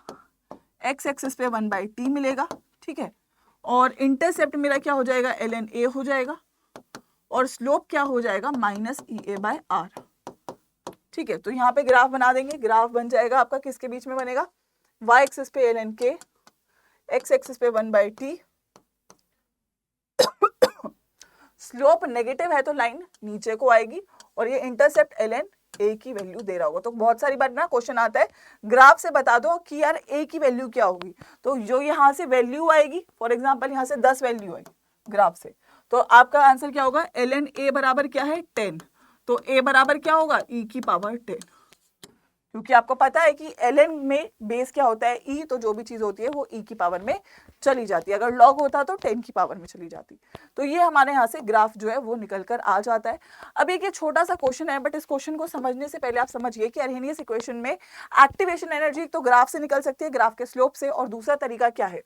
x एक्सिस पे 1/t मिलेगा, ठीक है, और इंटरसेप्ट मेरा क्या हो जाएगा, ln a हो जाएगा, और स्लोप क्या हो जाएगा, minus E A by R, ठीक है। तो यहाँ पे ग्राफ बना देंगे, ग्राफ बन जाएगा आपका किसके बीच में बनेगा, y एक्सिस पे ln k, x एक्सिस पे 1/t, स्लोप नेगेटिव है तो लाइन नीचे को आएगी, और ये इंटरसेप्ट ln a की वैल्यू दे रहा होगा। तो बहुत सारी बार ना क्वेश्चन आता है ग्राफ से बता दो कि यार a की वैल्यू क्या होगी, तो जो यहाँ से वैल्यू आएगी, फॉर एग्जांपल यहाँ से 10 वैल्यू आएगी ग्राफ से, तो आपका आंसर क्या होगा, ln a बराबर क्या है 10, तो a बराबर क्या होगा e की पावर 10, क्योंकि आपको पता है कि ln में बेस क्या होता है e, तो जो भी चीज होती है वो e की पावर में चली जाती है, अगर log होता तो 10 की पावर में चली जाती। तो ये हमारे यहाँ से ग्राफ जो है वो निकल कर आ जाता है। अब एक ये छोटा सा क्वेश्चन है, बट इस क्वेश्चन को समझने से पहले आप समझिए कि अर्हेनियस इक्वेशन में एक्टिवेशन एनर्जी तो ग्राफ से निकल सकती है, ग्राफ के स्लोप से, और दूसरा तरीका क्या है,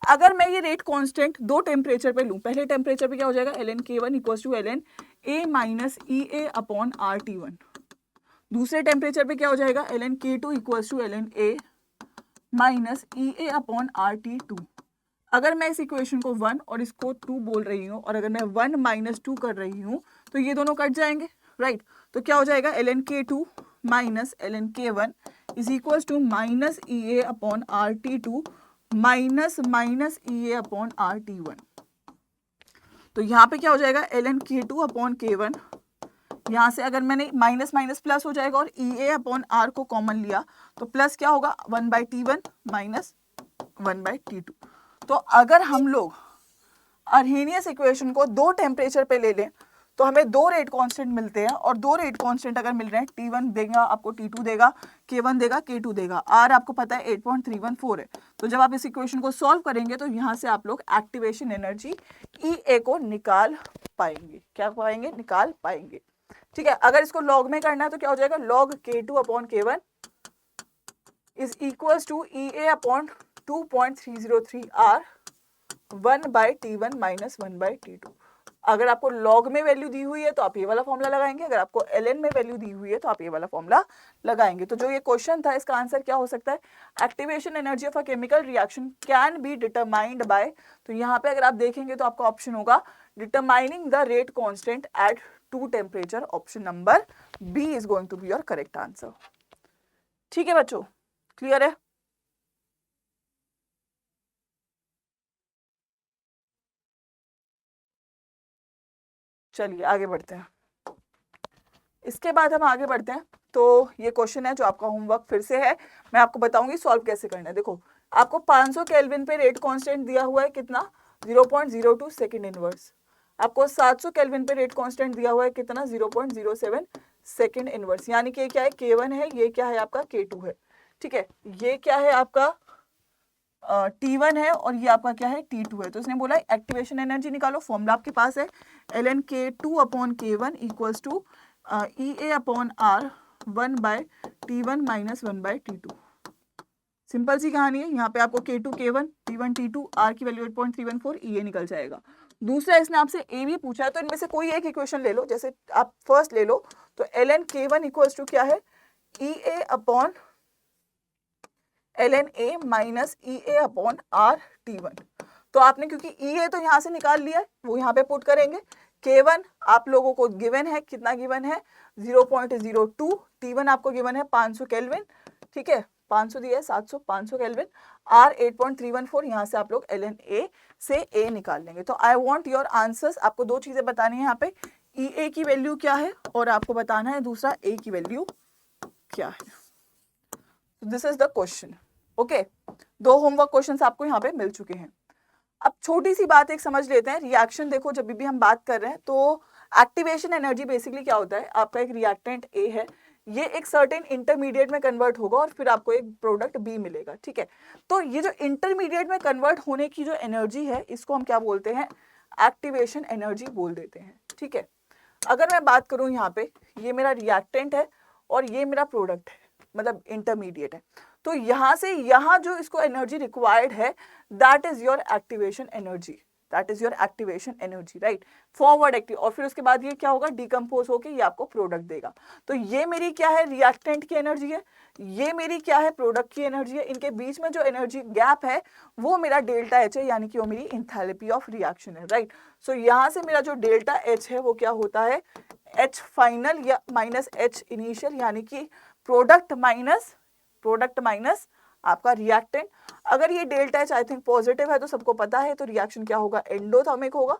अगर मैं ये रेट कॉन्स्टेंट दो टेम्परेचर पे लूँ, पहले टेम्परेचर पे क्या हो जाएगा, ln k1 equals to ln a minus E A upon R T one, दूसरे टेम्परेचर पे क्या हो जाएगा, ln k2 equals to ln a minus E A upon R T two. अगर मैं इस इक्वेशन को 1 और इसको 2 बोल रही हूँ, और अगर मैं 1 माइनस 2 कर रही हूँ तो ये दोनों कट जाएंगे, राइट। तो क्या हो जाएगा, ln k2 minus ln k1 is equals to minus E A upon R T two minus minus E A upon R T one. तो यहाँ पे क्या हो जाएगा, ln k2 अपॉन k1, यहाँ से अगर मैंने माइनस माइनस प्लस हो जाएगा, और ई ए अपॉन आर को कॉमन लिया तो प्लस क्या होगा, 1/t1 माइनस 1/t2। तो अगर हम लोग अर्हेनियस इक्वेशन को दो टेम्परेचर पे ले लें तो हमें दो रेट कांस्टेंट मिलते हैं, और दो रेट कांस्टेंट अगर मिल रहे हैं, T1 देगा आपको, T2 देगा, K1 देगा, K2 देगा, R आपको पता है 8.314 है। तो जब आप इस इक्वेशन को सॉल्व करेंगे तो यहाँ से आप लोग एक्टिवेशन एनर्जी EA को निकाल पाएंगे, क्या पाएंगे, निकाल पाएंगे, ठीक है। अगर इसको लॉग में करना है तो क्या हो जाएगा, log K2 upon K1 is equals to EA upon 2.303 R 1/T1 minus 1/T2। अगर आपको लॉग में वैल्यू दी हुई है तो आप ये वाला फॉर्मूला लगाएंगे, अगर आपको ln में वैल्यू दी हुई है तो आप ये वाला फॉर्मूला लगाएंगे। तो जो ये क्वेश्चन था इसका आंसर क्या हो सकता है, activation energy of a chemical reaction can be determined by, तो यहाँ पे अगर आप देखेंगे तो आपका ऑप्शन होगा determining the rate constant at 2 temperature, option number B is going to be your correct answer. ठीक है बच्चों, क्लियर है। चलिए आगे बढ़ते हैं। इसके बाद हम आगे बढ़ते हैं, तो ये क्वेश्चन है जो आपका होमवर्क फिर से है, मैं आपको बताऊंगी सॉल्व कैसे करना है। देखो आपको 500 केल्विन पे रेट कांस्टेंट दिया हुआ है कितना, 0.02 सेकंड इनवर्स। आपको 700 केल्विन पे रेट कांस्टेंट दिया हुआ है कितना, 0.07 सेकंड इनवर्स। यानी कि क्या है, K1 है, ये क्या है आपका K2 है, ठीक है, ये क्या है आपका T1 है, और ये आपका क्या है T2 है। तो इसने बोला एक्टिवेशन एनर्जी निकालो, फॉर्मूला आपके पास है ln K2 upon K1 equals to EA upon R 1/T1 minus 1/T2। Simple सी कहानी है, यहाँ पे आपको K2 K1 T1 T2 R की वैल्यू 8.314 EA निकल जाएगा। दूसरा इसने आपसे A भी पूछा है, तो इनमें से कोई एक इक्वेशन ले लो, जैसे आप फर्स्ट ले लो, तो ln K1 इक्वल्स टू क्या है, EA upon ln A minus EA upon R T1। तो आपने क्योंकि EA तो यहाँ से निकाल लिया है, वो यहाँ पे पुट करेंगे। K1 आप लोगों को गिवन है, कितना गिवन है, 0.02, T1 आपको गिवन है 500 केल्विन, ठीक है, 500 दिया है 700, 500 केल्विन, R 8.314, यहाँ से आप लोग ln A से A निकाल लेंगे। तो आई वांट योर आंसर्स। आपको दो चीजें बतानी है यहाँ पे, EA की वैल्यू क्या है और आपको बताना है दूसरा A की वैल्यू क्या है। This is the question. Okay, दो होमवर्क क्वेश्चंस आपको यहाँ पे मिल चुके हैं। अब छोटी सी बात एक समझ लेते हैं। रिएक्शन देखो, जब भी हम बात कर रहे हैं तो एक्टिवेशन एनर्जी बेसिकली क्या होता है, आपका एक रिएक्टेंट ए है, ये एक सर्टेन इंटरमीडिएट में कन्वर्ट होगा और फिर आपको एक प्रोडक्ट बी मिलेगा, ठीक है। तो ये जो इंटरमीडिएट में कन्वर्ट होने की जो एनर्जी है, इसको हम क्या बोलते हैं, एक्टिवेशन एनर्जी बोल देते हैं, ठीक है। अगर मैं बात करूं यहाँ पे, ये मेरा रिएक्टेंट है और ये मेरा प्रोडक्ट है, मतलब इंटरमीडिएट है, तो यहां से यहां जो इसको एनर्जी रिक्वायर्ड है, that is your activation energy, that is your activation energy, right, forward active. और फिर उसके बाद ये क्या होगा, डिकम्पोज होके ये आपको प्रोडक्ट देगा। तो ये मेरी क्या है, रिएक्टेंट की एनर्जी है, ये मेरी क्या है, प्रोडक्ट की एनर्जी है। इनके बीच में जो एनर्जी गैप है वो मेरा डेल्टा एच है, यानी कि वो मेरी इंथैल्पी ऑफ रिएक्शन है, राइट। सो यहाँ से मेरा जो डेल्टा एच है वो क्या होता है, एच फाइनल या माइनस एच इनिशियल, यानी कि प्रोडक्ट माइनस आपका रिएक्टेंट। अगर ये delta H I think positive है तो सबको पता है, तो रिएक्शन क्या होगा, एंडोथर्मिक होगा।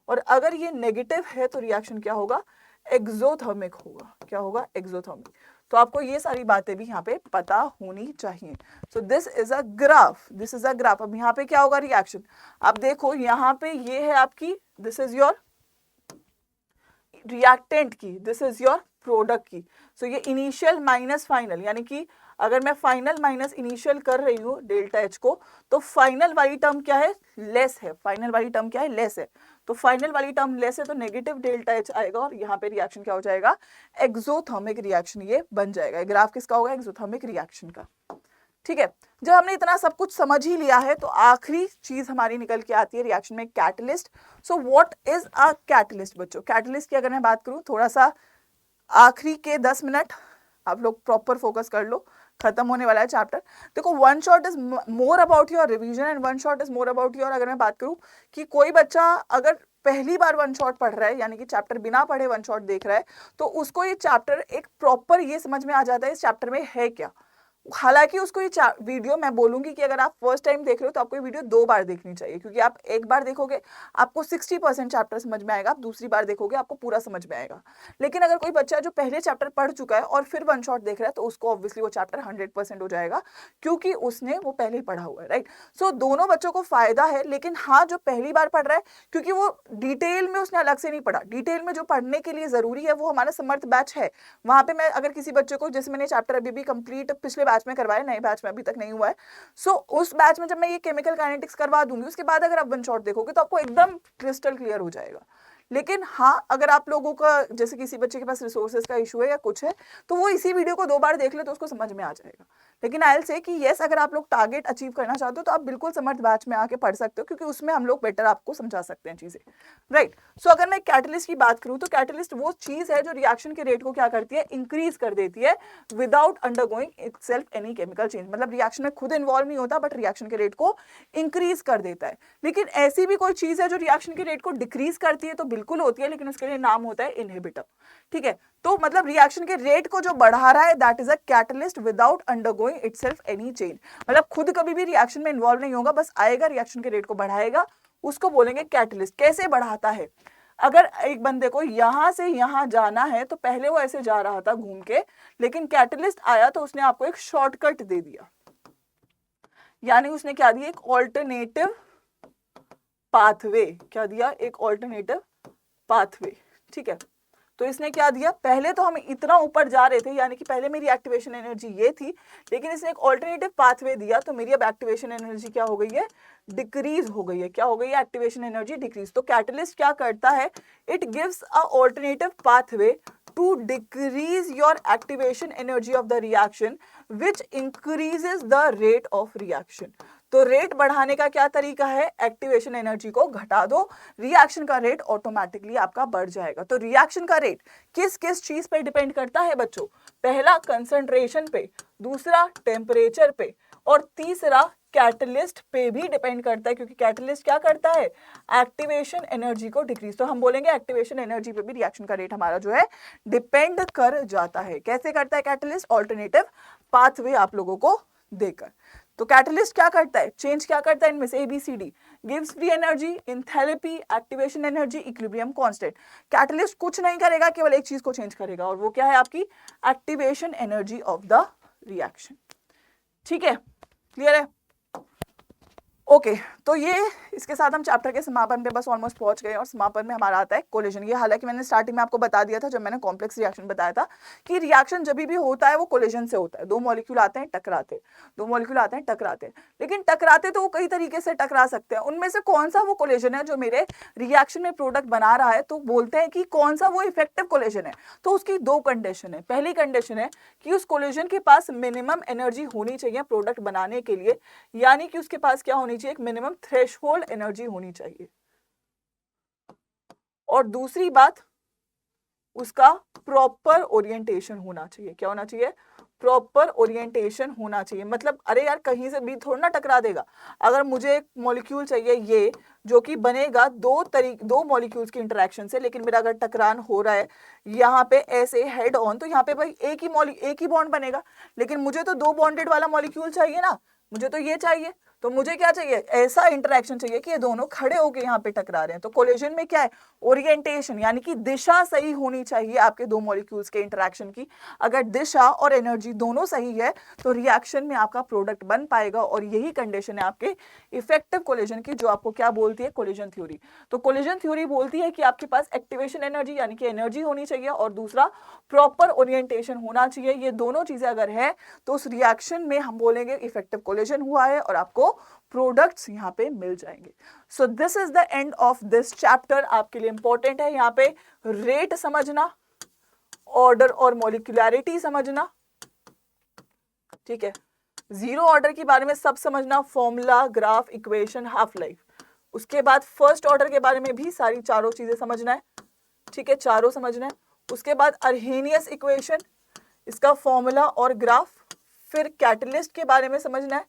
और अगर ये नेगेटिव है तो रिएक्शन क्या होगा, एक्सोथर्मिक होगा। क्या होगा, एक्सोथर्मिक। तो आपको ये सारी बातें भी यहाँ पे पता होनी चाहिए। सो दिस इज अ ग्राफ, अब यहाँ पे क्या होगा, रिएक्शन। अब देखो यहाँ पे ये है आपकी, दिस इज योर रिएक्टेंट की, दिस इज योर प्रोडक्ट की। सो ये इनिशियल माइनस फाइनल, यानी कि अगर मैं फाइनल माइनस इनिशियल कर रही हूँ डेल्टा एच को, तो फाइनल वाली टर्म क्या है, लेस है। फाइनल वाली टर्म क्या है, लेस है। तो फाइनल वाली टर्म लेस है तो नेगेटिव डेल्टा एच आएगा और यहाँ पे रिएक्शन क्या हो जाएगा, एक्सोथर्मिक रिएक्शन ये बन जाएगा। ग्राफ किसका होगा, एक्सोथर्मिक रिएक्शन का, ठीक है। जब हमने इतना सब कुछ समझ ही लिया है तो आखिरी चीज हमारी निकल के आती है रिएक्शन में, catalyst. So what is a catalyst बच्चों। कैटलिस्ट की अगर मैं बात करूं, थोड़ा सा आखिरी के 10 मिनट आप लोग प्रॉपर फोकस कर लो, खत्म होने वाला है चैप्टर। देखो, one shot is more about your revision and one shot is more about your, अगर मैं बात करूं कि कोई बच्चा अगर पहली बार वन शॉट पढ़ रहा है, यानी कि चैप्टर बिना पढ़े वन शॉट देख रहा है, तो उसको ये चैप्टर एक प्रॉपर ये समझ में आ जाता है इस चैप्टर में है क्या। हालांकि उसको ये वीडियो मैं बोलूंगी कि अगर आप फर्स्ट टाइम देख रहे हो तो आपको ये वीडियो 2 बार देखनी चाहिए, क्योंकि आप एक बार देखोगे आपको 60% चैप्टर समझ में आएगा, आप दूसरी बार देखोगे आपको पूरा समझ में आएगा। लेकिन अगर कोई बच्चा जो पहले चैप्टर पढ़ चुका है और फिर वन शॉट देख रहा है, तो उसको ऑब्वियसली वो चैप्टर 100% हो जाएगा, क्योंकि उसने वो पहले ही पढ़ा हुआ है, राइट। सो दोनों बच्चों को फायदा है। लेकिन हाँ, जो पहली बार पढ़ रहा है, क्योंकि वो डिटेल में उसने अलग से नहीं पढ़ा, डिटेल में जो पढ़ने के लिए जरूरी है वो हमारा समर्थ बैच है। वहां पे मैं अगर किसी बच्चे को, जैसे मैंने चैप्टर अभी भी कंप्लीट पिछले बैच में करवाया, नए बैच में अभी तक नहीं हुआ है, सो उस बैच में जब मैं ये केमिकल काइनेटिक्स करवा दूंगी, उसके बाद अगर आप वन शॉट देखोगे तो आपको एकदम क्रिस्टल क्लियर हो जाएगा। लेकिन हाँ, अगर आप लोगों का जैसे किसी बच्चे के पास रिसोर्सेज का इशू है या कुछ है, तो वो इसी वीडियो को 2 बार देख ले तो उसको समझ में आ जाएगा। लेकिन आई विल से कि यस, अगर आप लोग टारगेट अचीव करना चाहते हो तो आप बिल्कुल समर्थ बैच में आके पढ़ सकते हो, क्योंकि उसमें हम लोग बेटर आपको समझा सकते हैं चीजें, राइट। सो अगर मैं कैटलिस्ट की बात करूं तो कैटलिस्ट वो चीज है जो रिएक्शन के रेट को क्या करती है, इंक्रीज कर देती है without undergoing itself any chemical change. मतलब रिएक्शन में खुद इन्वॉल्व नहीं होता, बट रिएक्शन के रेट को इंक्रीज कर देता है। लेकिन ऐसी भी कोई चीज है जो रिएक्शन के रेट को डिक्रीज करती है, तो बिल्कुल होती है, लेकिन उसके लिए नाम होता है इनहिबिटर, ठीक है। तो मतलब रिएक्शन के रेट को जो बढ़ा रहा है, that is a catalyst without undergoing itself any change. मतलब खुद कभी भी रिएक्शन में इन्वॉल्व नहीं होगा, बस आएगा, रिएक्शन के रेट को बढ़ाएगा, उसको बोलेंगे कैटलिस्ट। कैसे बढ़ाता है, अगर एक बंदे को यहां से यहां जाना है तो पहले वो ऐसे जा रहा था घूम के, लेकिन कैटलिस्ट आया तो उसने आपको एक शॉर्टकट दे दिया, यानी उसने क्या दिया, एक ऑल्टरनेटिव पाथवे। क्या दिया, एक ऑल्टरनेटिव पाथवे, ठीक है। तो इसने क्या दिया, पहले तो हम इतना ऊपर जा रहे थे, यानी कि पहले मेरी एक्टिवेशन एनर्जी ये थी, लेकिन इसने एक ऑल्टरनेटिव पाथवे दिया, तो मेरी अब एक्टिवेशन एनर्जी क्या हो गई है, डिक्रीज हो गई है। क्या हो गई है, एक्टिवेशन एनर्जी डिक्रीज। तो कैटलिस्ट क्या करता है, it gives a alternative pathway to decrease your activation energy of the reaction which increases the rate of reaction. तो रेट बढ़ाने का क्या तरीका है, एक्टिवेशन एनर्जी को घटा दो, रिएक्शन का रेट ऑटोमेटिकली आपका बढ़ जाएगा। तो रिएक्शन का रेट किस किस चीज पे डिपेंड करता है बच्चों, पहला कंसंट्रेशन पे, दूसरा टेम्परेचर पे, और तीसरा कैटलिस्ट पे भी डिपेंड करता है, क्योंकि कैटलिस्ट क्या करता है, एक्टिवेशन एनर्जी को डिक्रीज। तो हम बोलेंगे एक्टिवेशन एनर्जी पे भी रिएक्शन का रेट हमारा जो है डिपेंड कर जाता है। कैसे करता है कैटलिस्ट, ऑल्टरनेटिव पाथवे आप लोगों को देकर। तो कैटलिस्ट क्या करता है, चेंज क्या करता है इनमें से, ABCD, gives free energy, enthalpy, activation energy, equilibrium constant. Catalyst कुछ नहीं करेगा, केवल एक चीज को चेंज करेगा और वो क्या है आपकी activation energy of the reaction. ठीक है, क्लियर है? ओके तो ये इसके साथ हम चैप्टर के समापन पे बस ऑलमोस्ट पहुंच गए और समापन में हमारा आता है कोलिजन। ये हालांकि मैंने स्टार्टिंग में आपको बता दिया था जब मैंने कॉम्प्लेक्स रिएक्शन बताया था कि रिएक्शन जब भी होता है वो कोलिजन से होता है। दो मॉलिक्यूल आते हैं टकराते, दो मॉलिक्यूल आते हैं टकराते, लेकिन टकराते तो वो कई तरीके से टकरा सकते हैं। उनमें से कौन सा वो कोलिजन है जो मेरे रिएक्शन में प्रोडक्ट बना रहा है, तो बोलते हैं कि कौन सा वो इफेक्टिव कोलिजन है। तो उसकी दो कंडीशन है। पहली कंडीशन है कि उस कोलिजन के पास मिनिमम एनर्जी होनी चाहिए प्रोडक्ट बनाने के लिए, यानी कि उसके पास क्या होनी चाहिए, एक मिनिमम थ्रेशहोल्ड एनर्जी होनी चाहिए। और दूसरी बात, उसका प्रॉपर ओरिएंटेशन होना चाहिए। क्या होना चाहिए, प्रॉपर ओरिएंटेशन होना चाहिए। मतलब अरे यार कहीं से भी थोड़ा ना टकरा देगा। अगर मुझे एक मॉलिक्यूल चाहिए ये जो कि बनेगा दो मॉलिक्यूल्स की इंटरेक्शन से, लेकिन मेरा अगर टकरान हो रहा है यहाँ पे ऐसे हेड ऑन, तो यहाँ पे भाई एक ही बॉन्ड बनेगा, लेकिन मुझे तो दो बॉन्डेड वाला मॉलिक्यूल चाहिए ना, मुझे तो ये चाहिए। तो मुझे क्या चाहिए, ऐसा इंटरेक्शन चाहिए कि ये दोनों खड़े होकर यहाँ पे टकरा रहे हैं। तो कोलिजन में क्या है, ओरिएंटेशन यानी कि दिशा सही होनी चाहिए आपके दो मॉलिक्यूल्स के इंटरेक्शन की। अगर दिशा और एनर्जी दोनों सही है तो रिएक्शन में आपका प्रोडक्ट बन पाएगा, और यही कंडीशन है आपके इफेक्टिव कोलिजन की, जो आपको क्या बोलती है, कोलिजन थ्योरी। तो कोलिजन थ्योरी बोलती है कि आपके पास एक्टिवेशन एनर्जी यानी कि एनर्जी होनी चाहिए, और दूसरा प्रॉपर ओरिएंटेशन होना चाहिए। ये दोनों चीजें अगर है तो उस रिएक्शन में हम बोलेंगे इफेक्टिव कोलिजन हुआ है और आपको प्रोडक्ट्स यहाँ पे मिल जाएंगे। सो this is the end of this chapter. आपके लिए इंपॉर्टेंट है यहाँ पे रेट समझना, ऑर्डर और मॉलिक्यूलैरिटी समझना, ठीक है, जीरो ऑर्डर के बारे में सब समझना, formula, graph, equation, half life. उसके बाद फर्स्ट ऑर्डर के बारे में भी सारी चारों चीजें समझना है, ठीक है, चारों समझना है। उसके बाद अर्हेनियस इक्वेशन, इसका फॉर्मूला और ग्राफ, फिर कैटलिस्ट के बारे में समझना है,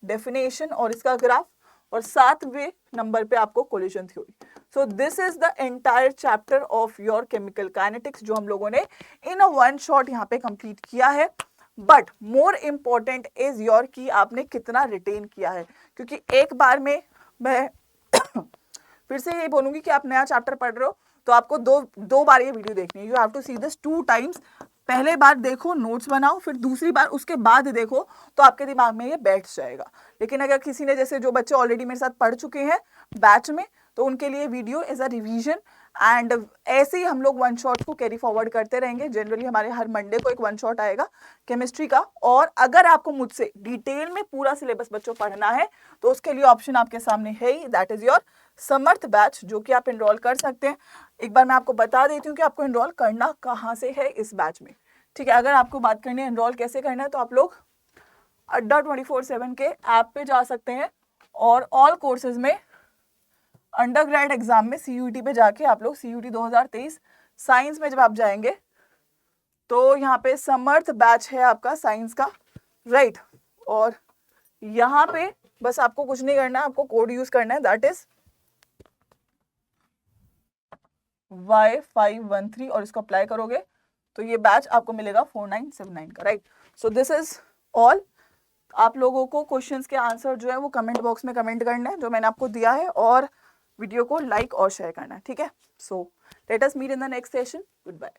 डेफिनेशन और इसका ग्राफ, और 7वें नंबर पे आपको collision theory. So this is the entire chapter of your chemical kinetics, जो हम लोगों ने इन अ वन शॉट यहाँ पे कंप्लीट किया है। But more important is your कि आपने कितना रिटेन किया है, क्योंकि एक बार में मैं फिर से यही बोलूंगी कि आप नया चैप्टर पढ़ रहे हो तो आपको दो बार ये वीडियो देखनी है। You have to see this 2 times. पहले बार देखो, नोट्स बनाओ, फिर दूसरी बार उसके बाद देखो तो आपके दिमाग में ये बैठ जाएगा। लेकिन अगर किसी ने, जैसे जो बच्चे ऑलरेडी मेरे साथ पढ़ चुके हैं बैच में, तो उनके लिए video is a revision, and ऐसे ही हम लोग वन शॉट को कैरी फॉरवर्ड करते रहेंगे। जनरली हमारे हर मंडे को एक वन शॉट आएगा केमिस्ट्री का। और अगर आपको मुझसे डिटेल में पूरा सिलेबस बच्चों पढ़ना है तो उसके लिए ऑप्शन आपके सामने है ही, that is your Samarth batch, जो कि आप एनरोल कर सकते हैं। एक बार मैं आपको बता देती हूँ कि आपको एनरोल करना कहाँ से है इस बैच में, ठीक है। अगर आपको बात करनी है एनरोल कैसे करना है, तो आप लोग अड्डा 24/7 के ऐप पे जा सकते हैं, और ऑल कोर्सेज में अंडर ग्रेड एग्जाम में CUET पे जाके आप लोग CUET 2023 साइंस में जब आप जाएंगे तो यहाँ पे समर्थ बैच है आपका साइंस का, राइट। और यहाँ पे बस आपको कुछ नहीं करना है, आपको कोड यूज करना है, दैट इज Y513, और इसको अप्लाई करोगे तो ये बैच आपको मिलेगा 4979 का, right. So this is all. आप लोगों को क्वेश्चंस के आंसर जो है वो कमेंट बॉक्स में कमेंट करना है जो मैंने आपको दिया है, और वीडियो को लाइक और शेयर करना है, ठीक है। So let us meet in the next session. Good bye.